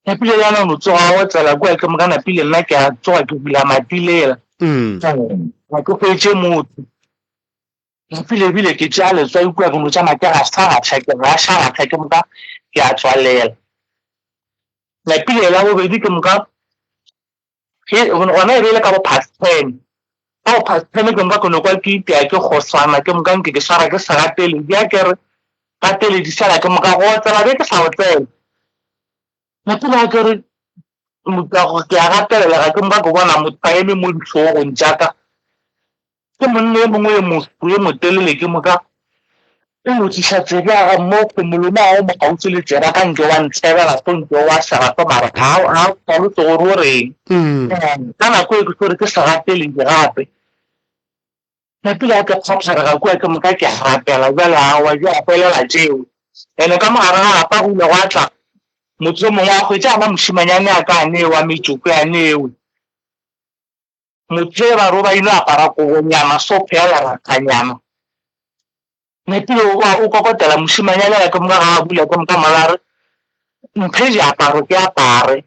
S5: napile yana o no tsoga go tsela kwa ke mo ka napile nna ke a tsoga ke bula matilela ga ke hwetse motho napile bile ke tša letswai kwa ke no tša make ga sagatšha ke ga sagatšha ke moka ke a tswalela napile la bobedi ke moka gona e beile ka bo past 10 ao pastene ke mpa kono kwa ke itea ke gosana ke moka nke ke swara ke sagatele di a kere ka tele di sala ke moka go tsela be ke sa go tsela napile a kere ke a gatelela ga ke moka ke bona motho a eme mo ditlhogong jaaka ke monne e mongwe ye motelele ke moka e motsiša tsebe a mo kgomolome a o mo gautse le tseba ka nke wa ntshebela so nke wa sagato mare ga tlhalotse gore o reng ka nako e ke gore ke sagatele gape napile a ke kgapšarega kua ke moka ke rapela jale awa jo a felela tšeo ene ka mogare ga lapa go ile go atla motho o mongwe a hwetše ama mošimanyane a ka a newe a metsoko ya newe motho e ba ro ba ino apara kobonyana so phela rakanyana napile o kokotela mošimanyane ya ke moka ga a bula ke moka malare mphe diaparo ke apare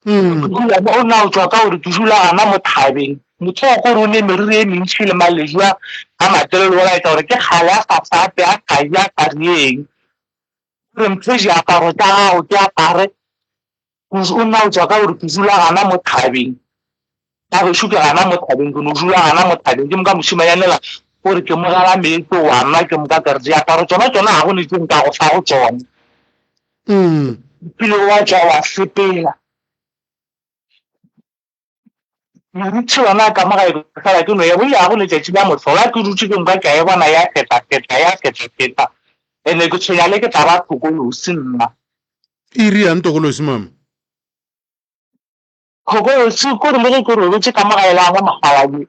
S5: o na o tswa ka gore ke dula gana mo thabeng motho wa gore o ne meriri e mentši le malejwa a matelelo o laetsa gore ke kgale a fafape a kgaja a karieng re mphe diaparo tsa gago ke apare o nna o tswa ka gore ke dula gana mo thabeng ka gešo ke gana mo thabeng ke no dula gana mo thabeng ke moka mošimanyanela gore ke mogala meetse wa nna ke moka kere diaparo tsona ga go netseng ka go fa go tsone pele wa tswa wa sepela moruti yona ka moga fela ke no ya boile ga go letšatši la motlhola ke dutse ke nka ka e bona ya feta ene ke tshwenya le ke taba thokolosi nna
S1: e ri yang tokolosi mama
S5: thokolosi kore le ge ke robetse ka moga ela go mogalaye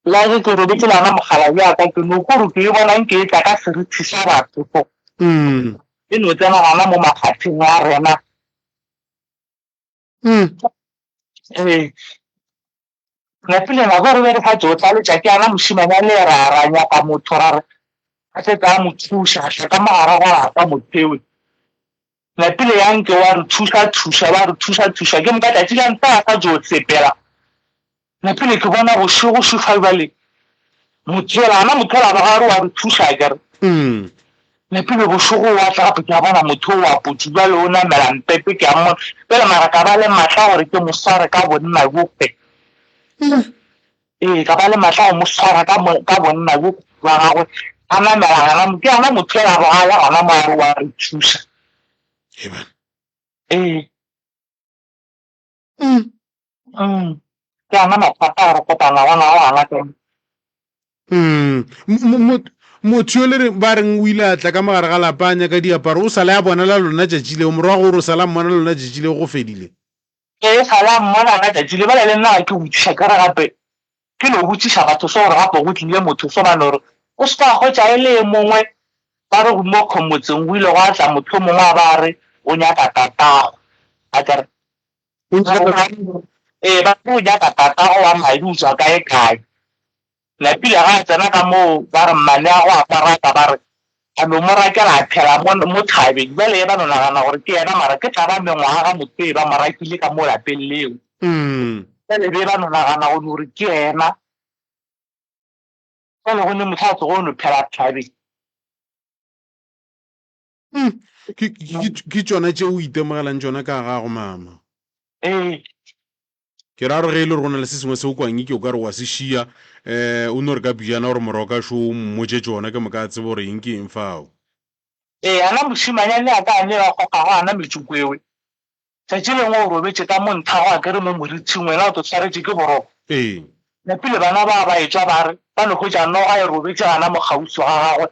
S5: la ge ke robetse lana mogalaye aka ke no kore ke e bonang ke e tla ka seriti sa batho fo e no tsena gana mo mafatsheng a rena napile nako re be re fa tsotla letšatši ana mošimanya le ra nyaka motho ra re a setse a mo thuša a ka mogara go lapa mothewe napile yanke wa re thuša ba re thuša ke moka tšatši la nta a sa jo sepela napile ke bona go šufa bale mothela ana mothela ba gare wa re thuša kere napile bošogo wa tla gape ke a bona motho wa potsi bale o namela mpepe ke a mmona pele mara ka ba le maatla gore ke mosware ka bonna bope ka ba le maatla go mo swara ka bonna bope ba gagwe a namela ke ana motho ela go gala gona moare wa re thuša ke ana mathata a re kopana gona go gana teng
S1: motho yo le re ba reng o ile a tla ka mogare ga lapanya ka diaparo o sale a bonala lona tšatši leo morago gore o sala mmona lona tšatši leo go fedile
S5: e sala mmona na tšatši le bale le nna ke botsiša kere gape ke no botsiša batho so gore gape go tlile motho so bane gore o se ka kgwetša e le mongwe ba re mo kgomotseng go ile go atla motho mongwe a ba re o nyaka tatago a kere ba o nyaka tatago wa madi o tswa kae napile ga tsena ka moo ba re mmane a go apara ka ba re a no mo rakela a phela mo thabeng bale e ba no nagana gore ke yena mara ke taba mengwaga ga motho e ba mo rakile ka mo lapeng leo bale be ba no nagana gore ke yena bale go ne motho a tsogo o no phela thabeng
S1: ke tsona tše o itemogelang tsona ka gago mama ke ra gore ge e le gore go na le se sengwe se o kwang ke o ka re wa se šia o no re ka buana gore moroka šo o mmotse tsona ke moka tsebe gore eng ke eng fao
S5: ana mošimanyane a ka ane ba kgokago ana metsoko ewe tšatši lengwe o robetse ka mo nthago a kere mo moritšhing wena o to tshwaretse ke boroko napile bana ba etswa ba re ba no kgwetša noga e robetse gana mo kgausi ga gagwe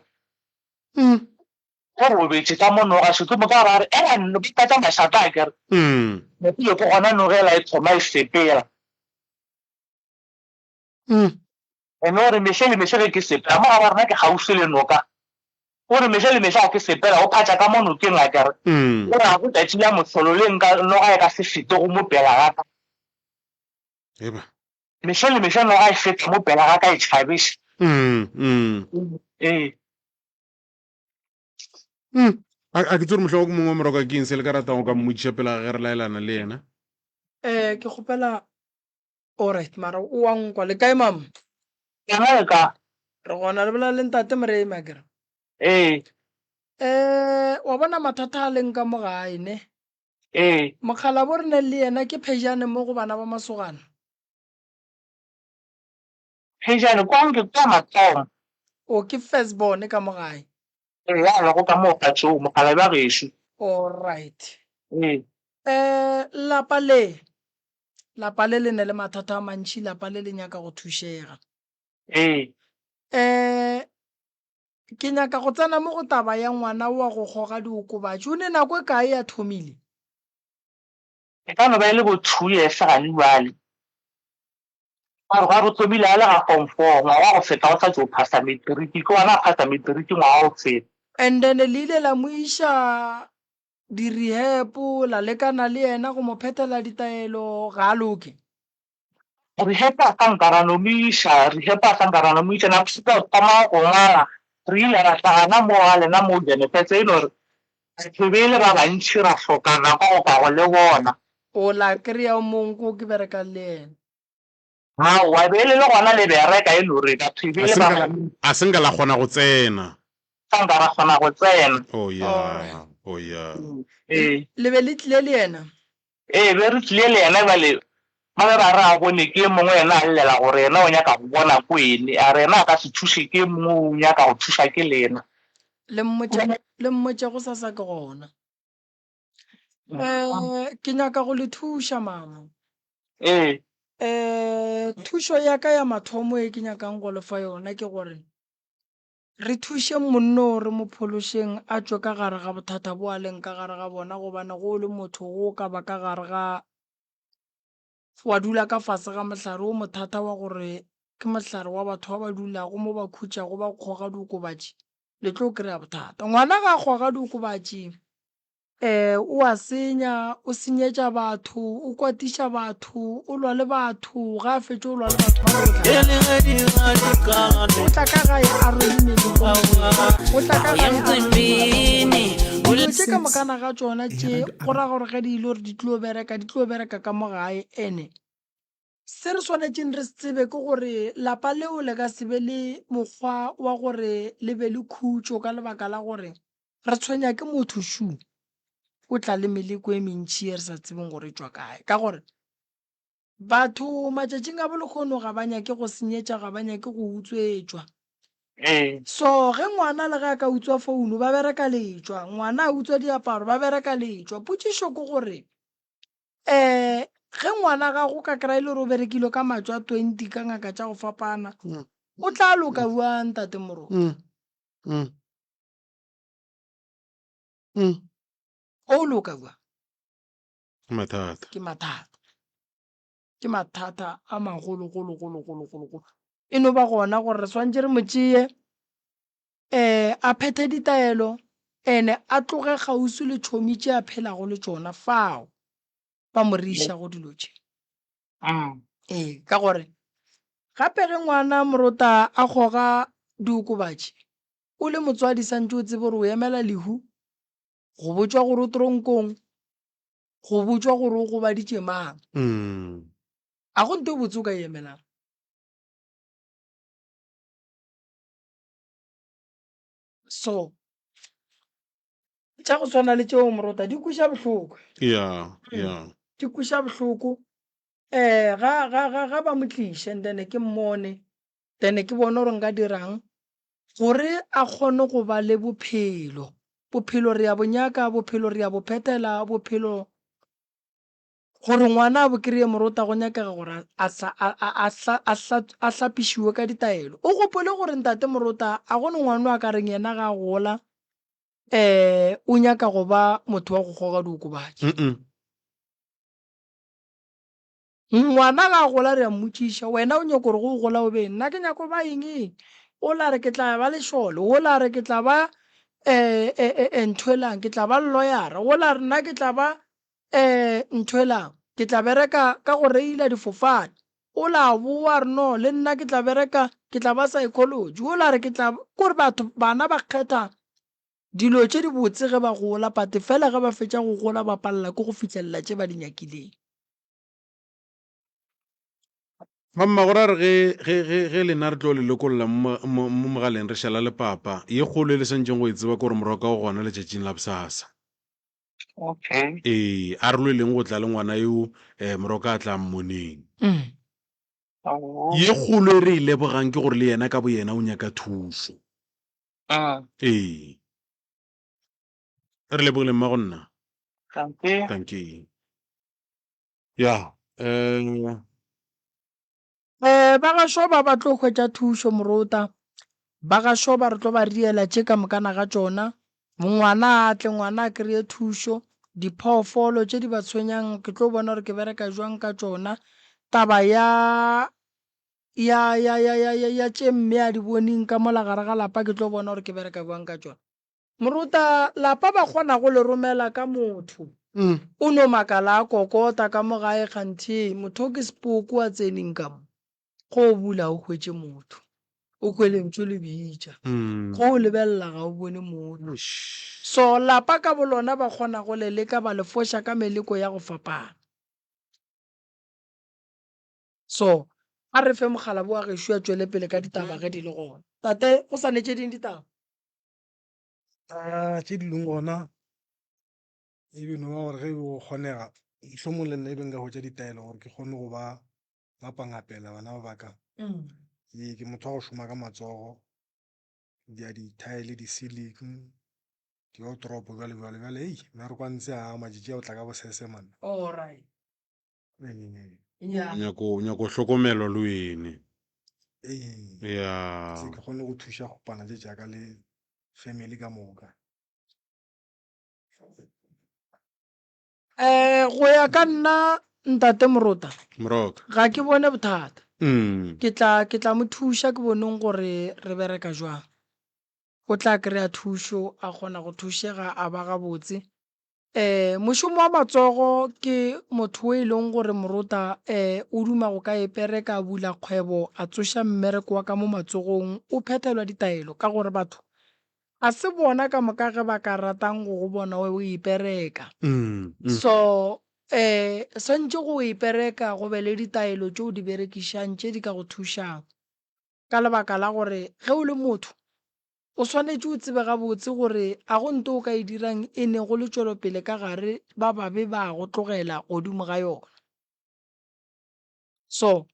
S5: go robetse ka mo noga se ke moka ba re ka tša mašata a kere napile ke gona nogela e thoma e sepela ene gore meše le meše ge ke sepela mo ga ba rena ke gausi le noka gore meše le meše a ke sepela o phatša ka mo nokeng a kere gore ga go tšatši la motlholo le noga e ka se fete go mo pela gaka meše le meše noga e feta mo pela gaka e tšhabiša
S1: a ke tsore motlhogo ke mongwe wa moroka ke eng se le ka ratang go ka mmotšiša pela ge re laelana le yena
S2: ke kgopela alright mara o wa nkwa le kae mama
S5: yena e ka
S2: re gona le bola le ntate moremi akere wa bona mathata a leng ka mo gae ne mogala bo re ne le yena ke phejane mo go bana ba masogana
S5: phejane kwanke kwa mathomo
S2: o ke firstborn ka mo gae
S5: ya le go ka mo ka tšeo mogala ba gešo
S2: alright lapa le ne le mathata a mantši lapa le le nyaka go thušega ke nyaka go tsena mo go taba ya ngwana wa go goga diokobatši o ne nako e kae ya thomile
S5: e ka no ba e le bo 2 years gane bale ga re thomile a le ga form 4 ngwaga go feta o sa tse o phasa matriki ke wana a phasa matriki ngwaga go feta
S2: and then le ile la mo iša di-rehab la lekana le yena go mo phethela ditaelo ga a loke
S5: rehab a sankarano mo iša na seka o thoma go ngala re ile ra tlagana mo ga lena mo benefetse e le gore thebele ba bantšhi ra tlhokana ka go ka go le bona
S2: o la kry-a monko ke berekang le ena
S5: wa beele le gona le bereka e le gore ka thebele
S1: a senka la kgona go tsena
S5: ka nka ra kgona go tsena
S1: oh ya oh ya
S2: le be le tlile le yena
S5: be re tlile le ena bale ba ba ra bone ke mongwe ena a llela gore yena o nyaka go bona ko ene a re ena a ka se thushe ke mongwe o nyaka go thuša ke lena
S2: le mmotse go sa ke gona ke nyaka go le thuša mama thušo ya ka ya mathomo e ke nyakang go lefa yona ke gore re thuše monno re mo phološeng a tswe ka gare ga bothata bo a leng ka gare ga bona gobane go le motho go ka ba ka gare ga wa dula ka fase ga mohlare o mothata wa gore ke mohlare wa batho ba ba dulago mo ba khutšago ba kgoga diokobatši le tlo kry-a bothata ngwana ga a kgoga diokobatši o a senya o senyetša batho o kwatiša batho o lwa le batho ga a fetse o lwa le batho o tla ka gae a rwele meleko o tla ka gae dilo tše ka mokana ga tšona tše go ra gore ge di ile gore di tlo bereka ka mo gae ene se re swanetšeng re se tsebe ke gore lapa leo le ka se be le mokgwa wa gore le be le khutšo ka lebaka la gore re tshwenya ke motho shu o tla le meleko e mentši e re sa tsebeng gore e tswa kae ka gore batho matšatšing a bolekgono ga ba nyake go senyetša ga ba nyake go utswetšwa so ge ngwana le ge a ka utswa founu ba bereka letšwa ngwana a utswa diaparo ba bereka letšwa potšišo ke gore ge ngwana ga go ka kry-a le gore o berekile ka matšwa 20 ka ngaka tša go fapana o tla loka buang tate moro o loka bua
S1: mathata
S2: ke mathata a magologologologologolo e no ba gona gore re swantse re motšeye a phethe ditaelo ene a tloge kgausi le tšhomi tše a phelago le tšona fao ba mo re išago dilo tše ka gore gape ge ngwana morota a kgoga diokobatši o le motswadi santse o tsebe gore o emela lehu go botswa gore o toronkong go botswa gore o gobaditše mang a go nte o botse o ka emelang so tša go swana le tšeo morota di kuša bohloko di kuša bohloko ga ba mo tliša and then ke mmone then ke bone gore nka dirang gore a kgone go ba le bophelo re ya bonyaka bophelo re ya bophethela bophelo gore ngwana a bo kry-e morota go nyakega gore a hlapišiwe ka ditaelo o gopole gore ntate morota a gone ngwana a ka reng yena ga a gola o nyaka go ba motho wa go goga diokobatši ngwana ga a gola re a mmotšiša wena o nyaka gore go gola o be nna ke nyako ba eng o la re ke tla ba lešole o la re ke tla ba nthoelang ke tla ba lawyer o la re nna ke tla ba nthoelang ke tla bereka ka go reila difofane o la boa re no le nna ke tla bereka ke tla ba psychology o la re ke tla kore batho bana ba kgetha dilo tše di botse ge ba gola pate fela ge ba fetša go gola ba palela ke go fitlhelela tše ba di nyakileng
S1: mamma go ra re ge lena re tlo le lekolola mo mogaleng re šala le papa ye kgolo e le santšeng go e tseba kore moroka go gona letšatšing la bosasa a re lweleng go tla le ngwana yo moroka a tla mmoneng ye kgolo e re e lebogang ke gore le yena ka bo yena o nyaka thuso re lebogile mma go nna thank you ya
S2: ba gašo ba tlo hwetša thušo morota ba gašo ba re tlo ba riela tše ka mokana ga tšona ngwana a tle ngwana a kry-e thušo diphoofolo tše di ba tshwenyang ke tlo bona gore ke bereka jwang ka tšona taba ya tše mme a di boneng ka mola gare ga lapa ke tlo bona gore ke bereka jwang ka tšona morota lapa ba kgona go le romela ka motho o no makala a kokota ka mo gae kganthe motho ke sepoko a tseneng ka mo go bula o hwetše motho o kwelentšwe le bitša go o lebelela ga o bone motho so lapa ka bolona ba kgona go le leka ba le foša ka meleko ya go fapana so a re fe mogala bo a gešo a tšwele pele ka ditaba ge di le gona tate o sa netše ding ditaba
S4: tse di leng gona ebeno ba gore ge go kgonega mohlomong le nna ebe nka hwetša ditaelo gore ke kgone go ba ngapangapela bana ba baka ke motho wa go šoma ka matsogo di-tile di-ceiling di-wardrobe bjale ei mme re kwantse a majiji a o tla ka bosese mana
S2: alright
S1: nyako hlokomelwa le wene
S4: se ke kgone go thuša kgopana tše jaaka le family ka moka.
S2: Go ya ka nna ntate Morota
S1: Moroka
S2: ga ke bone bothata ke tla mo thuša ke boneng gore re bereka jwang o tla kry-a thušo a kgona go thušega a ba gabotse mošomo wa matsogo ke motho o e leng gore Morota o duma go ka epereka a bula kgwebo a tsoša mmereko wa ka mo matsogong o phethelwa ditaelo ka gore batho a se bona ka moka ge ba ka ratang go bona o ipereka so swantse go ipereka go be le ditaelo tše o di berekišang tše di ka go thušang ka lebaka la gore ge o le motho o swanetše o tsebe gabotse gore a go nte o ka e dirang e ne go le tšwelopele ka gare ba babe ba go tlogela godimo ga yona so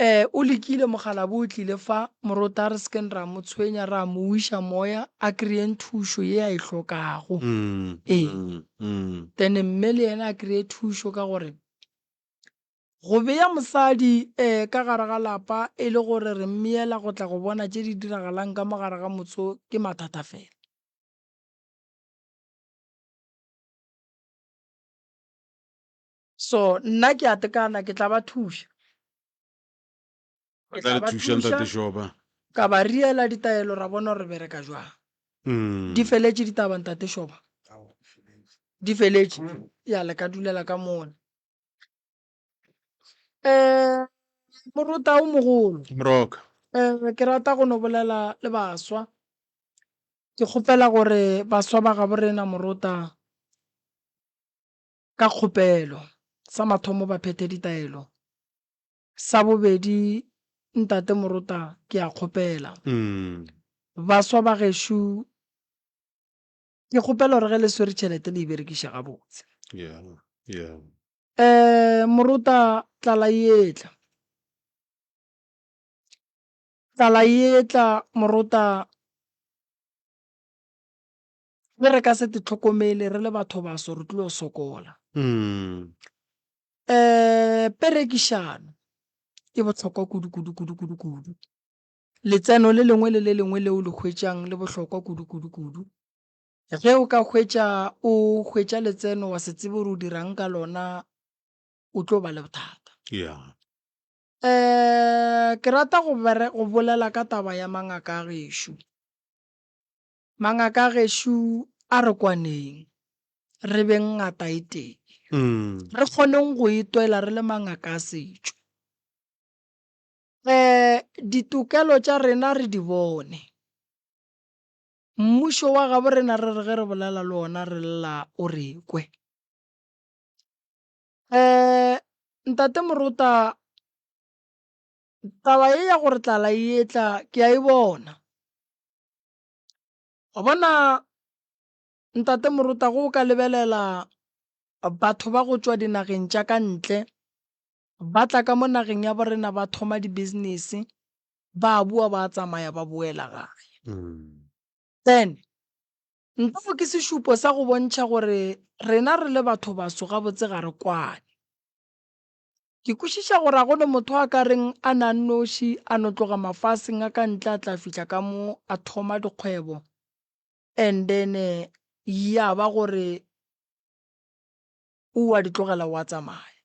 S2: o lekile mogala bo o tlile fa Morota re seken ra mo tshwenya ra mo wiša moya a kry-eng thušo ye a e hlokago then mme le yena a kry-e thušo ka gore go beya mosadi ka gare ga lapa e le gore re mmeela go tla go bona tše di diragalang ka mogare ga motso ke mathata fela so nna ke a tekana ke tla ba thuša ka ba riela ditaelo ra bona re bereka jwang di feletše ditaba ntate Shoba di feletše ya le ka dulela ka mona Morota o mogolo
S1: Moroka
S2: ke rata go no bolela le baswa ke kgopela gore baswa ba ga borena Morota ka kgopelo sa mathomo ba phethe ditaelo sa bobedi ntate Morota ke a kgopela baswa ba gešo ke kgopela gore ge le swere tšhelete le e berekiša gabotse Morota tlala etla Morota ge re ka se te tlhokomele re le batho baso re tlile go sokola perekišano e bohlokwa kudu letseno le lengwe le le lengwe leo le hwetšang le bohlokwa kudu ge o ka hwetša o hwetša letseno wa se tsebe gore o dirang ka lona o tlo ba le bothata ke rata go bolela ka taba ya mangaka a gešo mangaka a gešo a re kwaneng re beng ngata e teng re kgoneng go itwela re le mangaka a setšo ditokelo tša rena re di bone mmušo wa gabo rena re re ge re bolela le ona re lla o rekwe ntate Morota taba ye ya gore tlala e etla ke a e bona o bona ntate Morota go ka lebelela batho ba go tšwa dinageng tša ka ntle ba tla ka mo nageng ya borena ba thoma di-business ba bua ba tsamaya ba boela gae then ntlafo ke sešupo sa go bontšha gore rena re le batho baso gabotse ga re kwane ke kwešiša gore a gone motho a ka reng a na noši a no tloga mafaseng a ka ntle a tla fitlha ka mo a thoma dikgwebo and then ya ba gore o a di tlogela wa tsamaya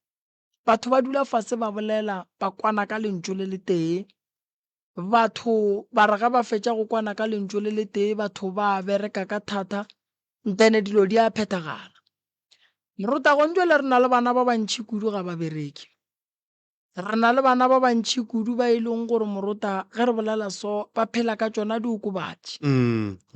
S2: batho ba dula fase ba bolela ba kwana ka lentšu le le tee batho ba re ga ba fetša go kwana ka lentšu le le tee batho ba bereka ka thata then dilo di a phethagala Morota gontšwe le re na le bana ba bantšhi kudu ga ba bereki re na le bana ba bantšhi kudu ba e leng gore Morota ge re bolela so ba phela ka tšona diokobatši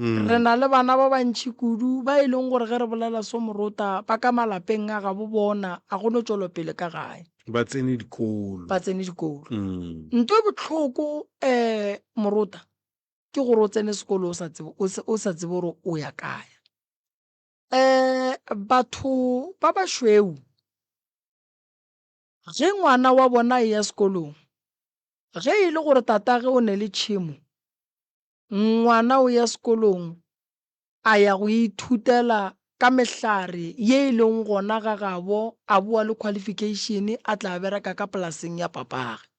S2: re na le bana ba bantšhi kudu ba e leng gore ge re bolela so Morota ba ka malapeng a ga bo bona a go no tšwelopele ka gae
S1: ba tsene dikolo
S2: nto e bohloko Morota ke gore o tsene sekolo o sa tsebe gore o ya kaya. Batho ba bašweu ge ngwana wa bona e ya sekolong, ge e le gore tatage o ne le tšhemo, ngwana o ya sekolong a ya go ithutela ka mehlare ye e leng gona ga gabo, a boa le qualification a tla bereka ka polaseng ya papage.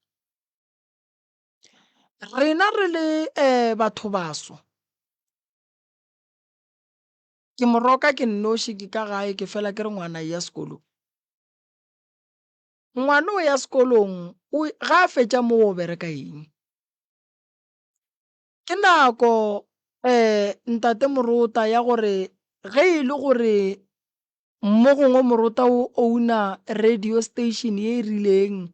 S2: Rena re le batho baso, ke moroka ke nnoši ke ka gae ke fela ke re ngwana ya sekolong. Ngwana o ya sekolong ga a fetša mo o bereka eng? Ke nako ntate Morota ya gore ge e le gore mo gongwe Morota o ouna radio station ye e rileng,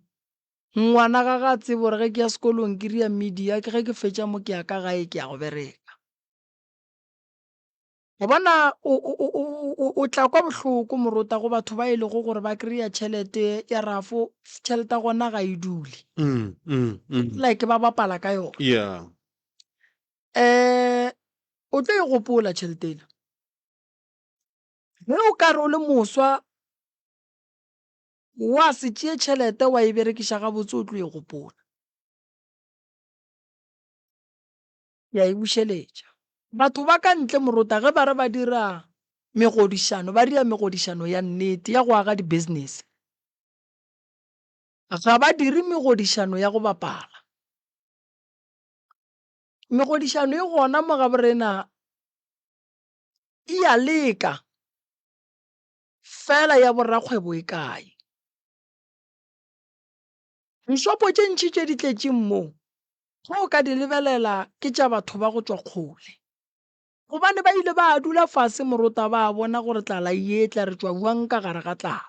S2: ngwana ga tsebe gore ge ke ya sekolong ke ria media, ke ge ke fetša mo ke ya ka gae ke ya go bereka. Go bona o tla kwa bohloko Morota go batho ba e lego gore ba kry-a tšhelete ya rafo, tšhelete gona ga e dule like ba bapala ka yona.
S1: Yeah.
S2: O tlo e gopola tšhelete ena ge o ka re o le moswa wa se tšee tšhelete wa e berekiša gabotse, o tlo e gopola, ya e bušeletša. Batho ba ka ntle Morota ge ba re ba dira megodišano, ba dira megodišano ya nnete ya go aga di-business, ga ba dire megodišano ya go bapala. Megodišano e gona mo gaborena e ya leka fela ya borrakgwebo e kae. Nshopo tše ntši tše di tletšeng moo go o ka di lebelela ke tša batho ba go tšwa kgole, gobane ba ile ba dula fase Morota ba bona gore tlala ye tla re tšwa buang ka gare ga tlala.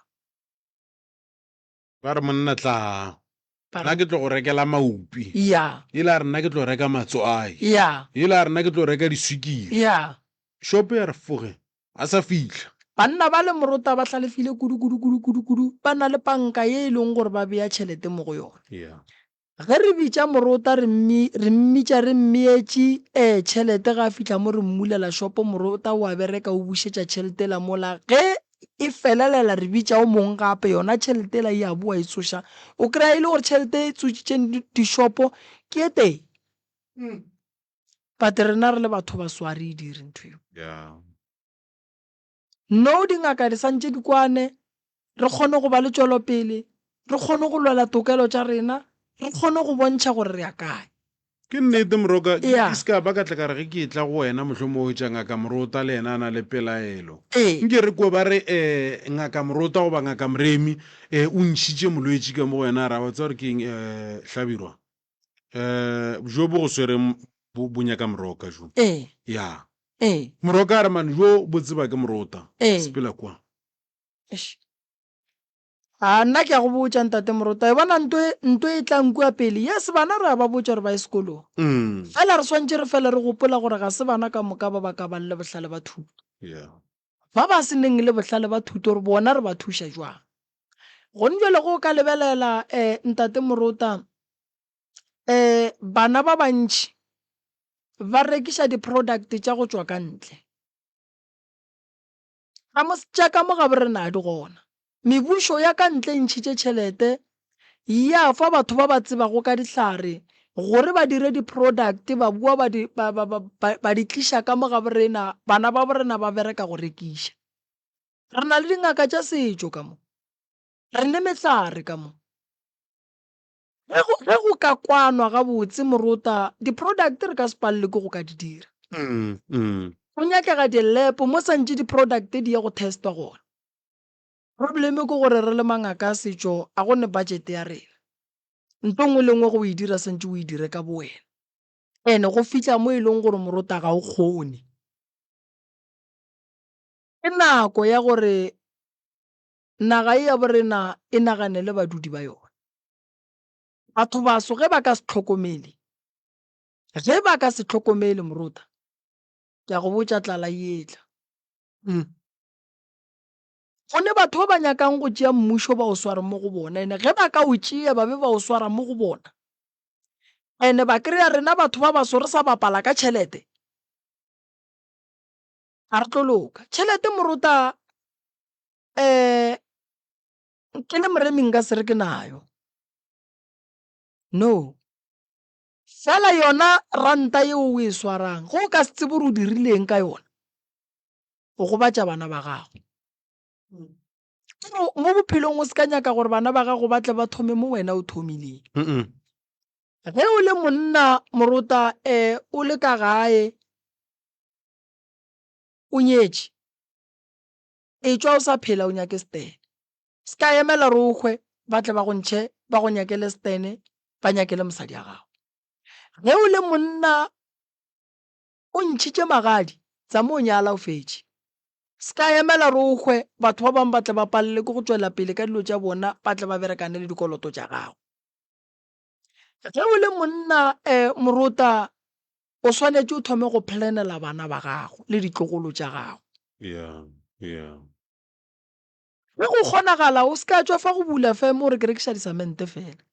S1: Ba re monna tla nna ke tlo go rekela maupi,
S2: ya
S1: ile a re nna ke tlo reka matswai,
S2: ya
S1: ile a re nna ke tlo reka diswikiri.
S2: ya
S1: Shopo ya re foge a sa fitlha.
S2: banna ba le Morota ba hlalefile kudu, ba na le panka ye e leng gore ba beya tšhelete mo go yona.
S1: Yeah.
S2: Ge re bitša Morota re mmitša re mmietše tšhelete ga a fitlha mo re mmulela shopo, Morota wa bereka o bušetša tšhelete la mola. Ge e felelela re bitša o mongwe gape, yona tšhelete la e a boa e tsoša, o kry-a e le gore tšhelete e tsotšitšeng dishopo ke e teng. But rena re le batho ba sware e dire ntho eo.
S1: Yeah.
S2: No dingaka di santše di kwane, re kgone go ba le tšwelopele, re kgone go lwela tokelo tša rena, re kgone go bontšha gore re ya kae.
S1: Ke nnete Moroka,
S2: Yeah.
S1: ke ska ba ka tla ka re ge ke tla go wena mohlomong o tša ngaka Morota le yena a na le pelaelo.
S2: Ee.
S1: Nke re ko ba re ngaka Morota goba ngaka Mremi o ntšhitše molwetši ka mo wena a ra ba tsa gore ke eng Hlabirwa jo bo go swereng bo nyaka Moroka jo.
S2: Ee.
S1: Ya
S2: Ee.
S1: Moroka a re mane jo bo tseba ke Morota sepela kwa.
S2: Nna ke ya go botša ntate Morota, e bona ntwe e tlang kua pele, yes bana re a ba botša gore ba ye sekolong, fela re swantše re fele re gopola gore ga se bana ka moka ba ba ka ba le bohlale ba thuto,
S1: Yeah.
S2: ba ba se neng le bohlale ba thuto gore bona re ba thuša jwang. Gone jwale go o ka lebelela ntate Morota, bana ba bantši ba rekiša di-product tša go tšwa ka ntle, tša ka mo gabe re na di gona. Mebušo ya ka ntle ntšhitše tšhelete ya fa batho ba ba tsebago ka dihlare gore ba dire di-product, ba bua ba di tliša ka mo gabe rena, bana ba borena ba bereka go rekiša. Re na le dingaka tša setšo ka mo, re ne mehlare ka mo. Ge go ka kwanwa gabotse Morota, di-product re ka se palelwe ke go ka di dira. Go nyakega di-lab mo santše di-product di ya go testwa gona. Probleme ke gore re le mangaka a setšo a gone budget ya rena, ntho nngwe le nngwe go e dira santše o e dire ka bo wena, ene go fitlha mo e leng gore Morota ga o kgone. Ke nako ya gore naga e ya borena e naganele badudi ba yona. Batho baso ge ba ka se tlhokomele, Morota, ke ya go botša tlala yetla. Gone batho ba ba nyakang go tšea mmušo ba o swara mo go bona, ene ge ba ka o tšea ba be ba o swara mo go bona, ene ba kry-a rena batho ba baso re sa bapala ka tšhelete a re tlo loka tšhelete moruta ke le moreming ka sere ke nayo no fela yona ranta yeo o e swarang go ka se tsebe o dirileng ka yona o gobatša bana ba gago mo bophelong o se ka nyaka gore bana ba gago ba tle ba thome mo wena o thomileng ge o le monna moruta o le ka gae o nyetše e tšwa o sa phela o nyake stene se ka emela re okgwe ba tle ba go ntšhe ba go nyakele stene ba nyakele mosadi ya gago ge o le monna o ntšhitše magadi tsa mo o nyala o fetše se ka emela re okgwe batho ba bangwe ba tle ba palele ke go tšwela pele ka dilo tša bona ba tle ba berekane le dikoloto tša gago ge o le monna moruta o swanetše o thome go planela bana ba gago le ditlogolo tša gago ge go kgonagala o se ka tswa fa go bula feme o re ke rekiša disamente fela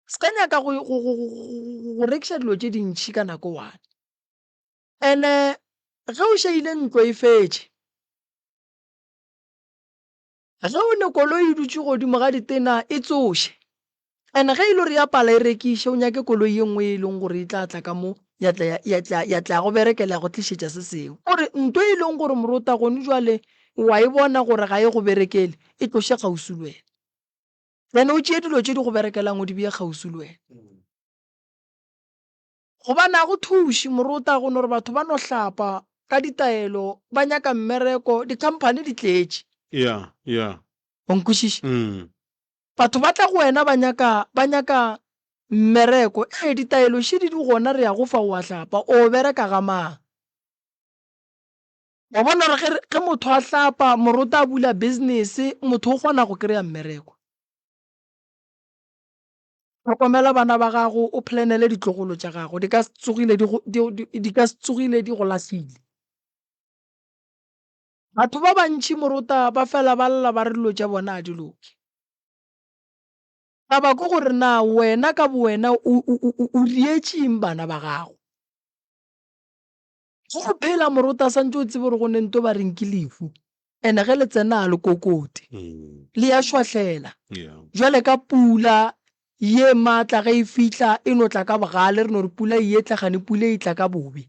S2: se ka nyaka go rekiša dilo tše dintšhi ka nako one ene ge o šeile ntlo e fetše ge o ne koloi e dutše godimo ga ditena e tsoše ene ge e le gore ya pala e rekiše o nyake koloi ye nngwe e leng gore e tla tla ka mo ya tla go berekela ya go tlišetša se sengwe gore ntho e leng gore moruta gone jwale wa e bona gore ga e go berekele e tloše kgausi le wena then o tšee dilo tše di go berekelang o di beye kgausi le wena gobane a go thuše moruta gone gore batho ba no hlapa ka ditaelo ba nyaka mmereko dikhamphane di tletše o nkwešiše batho ba tla go wena ba nyaka mmereko ditaelo šedi di gona re ya go fa o a hlapa o bereka ga mang wa bona gore ge motho a hlapa moruta a bula business motho o kgona go kry-a mmereko tlhokomela bana ba gago o planele ditlogolo tša gago di ka se tsogile di go lahlile batho ba bantšhi moruta ba fela ba lla ba re dilo tša bona a di loke taba ke gore na wena ka bowena o rietšeng bana ba gago go phela moruta santse o tsebe gore go ne nto ba reng ke lefu ene ge le tsena a le kokote le ya šwahlela jwale ka pula ye maatla ge e fihla e no tla ka bogale re no re pula e etlagane pula e tla ka bobe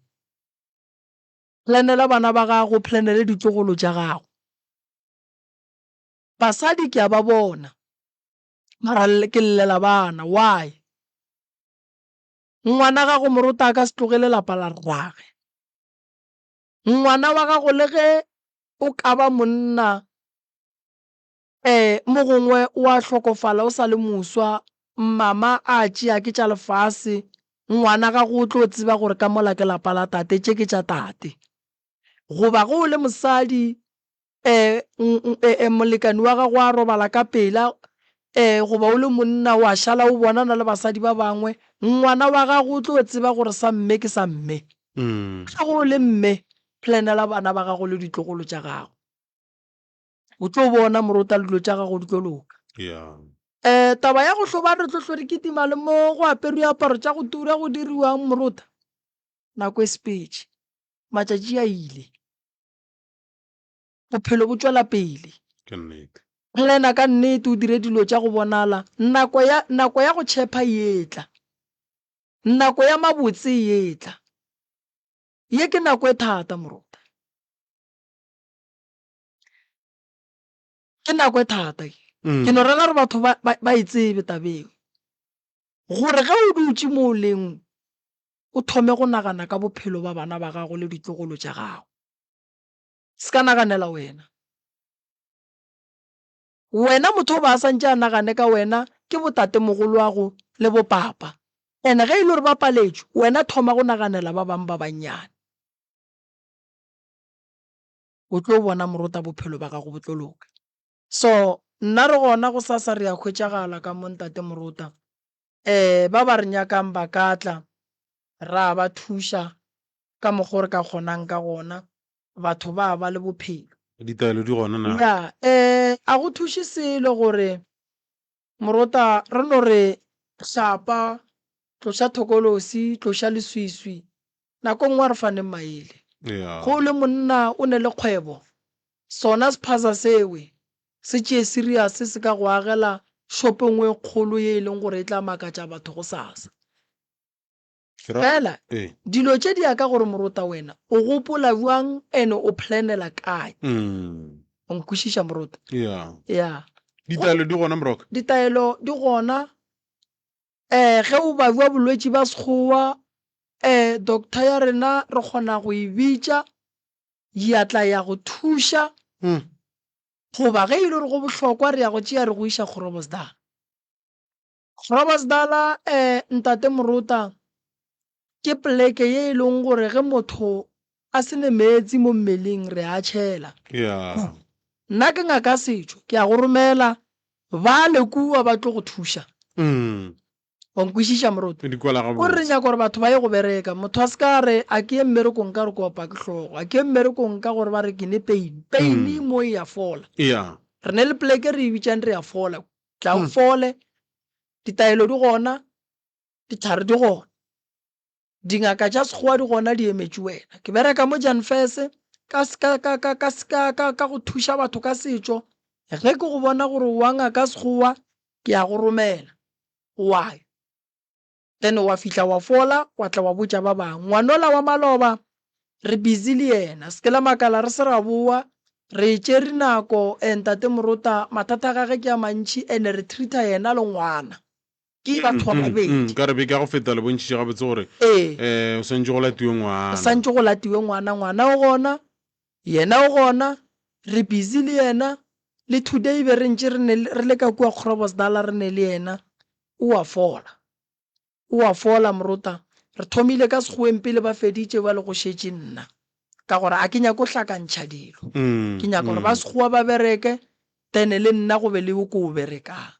S2: planela bana ba gago planele ditlogolo tša gago basadi ke a ba bona mara ke llela bana why ngwana gago moruta a ka se tlogele lapa la rrage ngwana wa gago le ge o ka ba monna mo gongwe o a hlokofala o sa le moswa mama a tšea ke tša lefase ngwana gago o tlo tseba gore ka mola ke lapa la tate tše ke tša tate goba go le mosadi molekani wa gago a robala ka pela goba o le monna wa šala o bonana le basadi ba bangwe ngwana wa gago o tlo tseba gore sa mme ke sa mme ga go le mme planela bana ba gago le ditlogolo tša gago o tlo bona moruta le dilo tša gago di tlo loka taba ya go hloba re tlo hlore ketima le mo go aperwe aparo tša go tura go diriwang moruta nako e sepetše matšatši a ile bophelo bo tšwela pele plana ka nnete o dire dilo tša go bonala nako ya go tšhepa yetla nako ya mabotse yetla ye ke nako e thata moruta ke nako e thata ke no rela re batho ba e tsebe tabeng gore ge o dutse mo leng o thome go nagana ka bophelo ba bana ba gago le ditlogolo tša gago se ka naganela wena motho o ba santše a nagane ka wena ke botate mogolo wa go le bopapa ene ge e le gore ba paletšwe wena thoma go naganela ba bangwe ba bannyane o tlo bona moruta bophelo ba gago bo tlo loka so nna re gona go sasa re ya khwetšagala ka montate moruta ba ba re nyakang ba katla ra ba thuša ka mokgwa re ka kgonang ka gona batho ba ba le bophelo
S1: ditaelo di gona na
S2: a go thuše selo gore moruta re no re hlapa tloša thokolosi tloša leswiswi nako nngwe re faneng maele go le monna o ne le kgwebo sona sephaza sewe se tšee serious se ka go agela shopo nngwe kgolo ye e leng gore e tla makatša batho go sasa fela dilo tše di ya ka gore morota wena o gopola bjang ene o planela kae o nkwešiša morota ya
S1: ditaelo di gona moroka
S2: ditaelo di gona ge o ba bua bolwetši ba sekgowa doctor ya rena re kgona go e bitša ya tla ya go thuša goba ge e le gore go bohlokwa re ya go tšea re go iša Groblersdal. Groblersdal ntate morota ke pleke ye e leng gore ge motho a sene metsi mo mmeleng re a tšhela nna ke ngaka setšo ke a go romela ba lekua ba tlo go thuša wa nkwešiša morota o re nyaka gore batho ba ye go bereka motho a se ka re a ke ye mmerekong ka re ko opa ke tlhogo a ke ye mmerekong ka gore ba re ke ne pain mo e ya fola re ne le pleke re e bitšang re ya fola tla o fole ditaelo di gona ditlhare di gona dingaka tša sekgowa di gona di emetše wena ke bereka mo Jan Fese ka go thuša batho ka setšo ge ke go bona gore wa ngaka sekgowa ke ya go romela wayo then wa fihla wa fola wa tla wa botša ba bangwe ngwanola wa maloba re busy le yena se ke la makala re se ra boa re tšere nako ntate morota mathata a gage ke a mantši ene re treata yena le ngwana ke batho ba babedi
S1: ka re be ka go feta le bontšhitše gabotse gore o santse go latiwe ngwana
S2: santse go latiwe ngwana o gona yena o gona re busy le yena le today be re ntše re le ka kua Groblersdal re ne le yena o a fola morota re thomile ka sekgoeng pele ba feditše ba le go šetše nna ka gore a ke nyako hlakantšha dilo ke nyaka gore ba sekgowa ba bereke then le nna go be le ko o berekang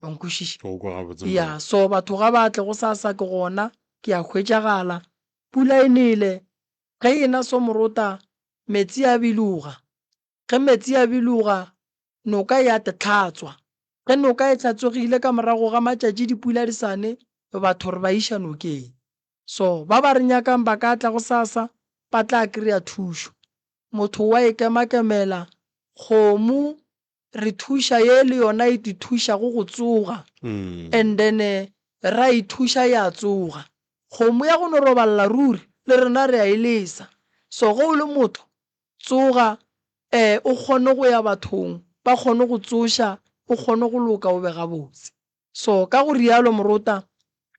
S2: wa nkwešiša ya so batho ga batle go sasa ke gona ke a hwetšagala pula e nele ge ena so morota metsi a biluga ge metsi a biluga noka ya tetlhatswa ge noka e hlatsogile ka morago ga matšatši dipula di sane batho re ba iša nokeng so ba ba re nyakang ba ka tla go sasa ba tla kry-a thušo motho wa ikemakemela kgomo re thuša ye le yona e di thuša go tsoga and then ra e thuša ya tsoga kgomo ya go no roballa ruri le rena re a elesa so go le motho tsoga o kgone go ya bathong ba kgone go tsoša o kgone go loka o be gabotse so ka go rialo morota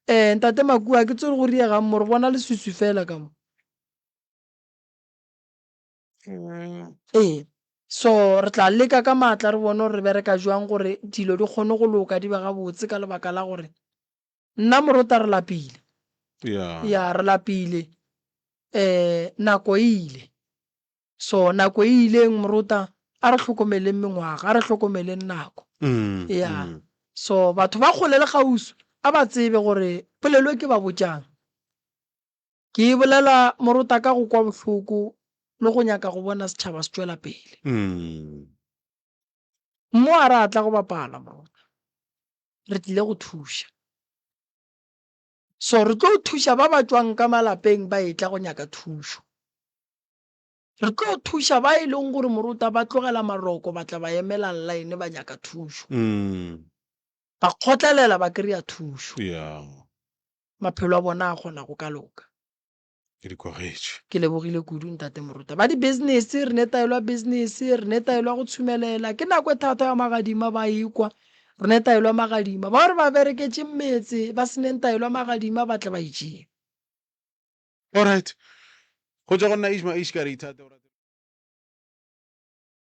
S2: ntate Makua ke tsere go riegang mo re bona leswiswi fela ka mo so re tla leka ka maatla re bone gore re bereka jwang gore dilo di kgone go loka di be gabotse ka lebaka la gore nna morota re lapile ya re lapile nako ile so nako e ileng morota a re tlhokomeleng mengwaga a re tlhokomeleng nako ya so batho ba kgole le gausu a ba tsebe gore polelo ke ba botjang ke bolela morota ka go kwa bohloko le go nyaka go bona setšhaba se tšwela pele mo a re atla go bapala morota re tlile go thuša so re tlo thuša ba ba tswang ka malapeng ba etla go nyaka thušo re tlo thuša ba e leng gore morota ba tlogela maroko ba tla ba emela line ba nyaka thušo ba kgotlelela ba kry-a thušo maphelo a bona a kgona go ka loka ke lebogile kudu ntate morota ba di-business re netaelwa business re netaelwa go tshumelela ke nako e thata ya magadima ba ikwa re netaelwa magadima ba gore ba bereketse mmetse ba seneng taelwa magadima ba tle ba itšee
S1: alright go tša go nna Ishma Ishkari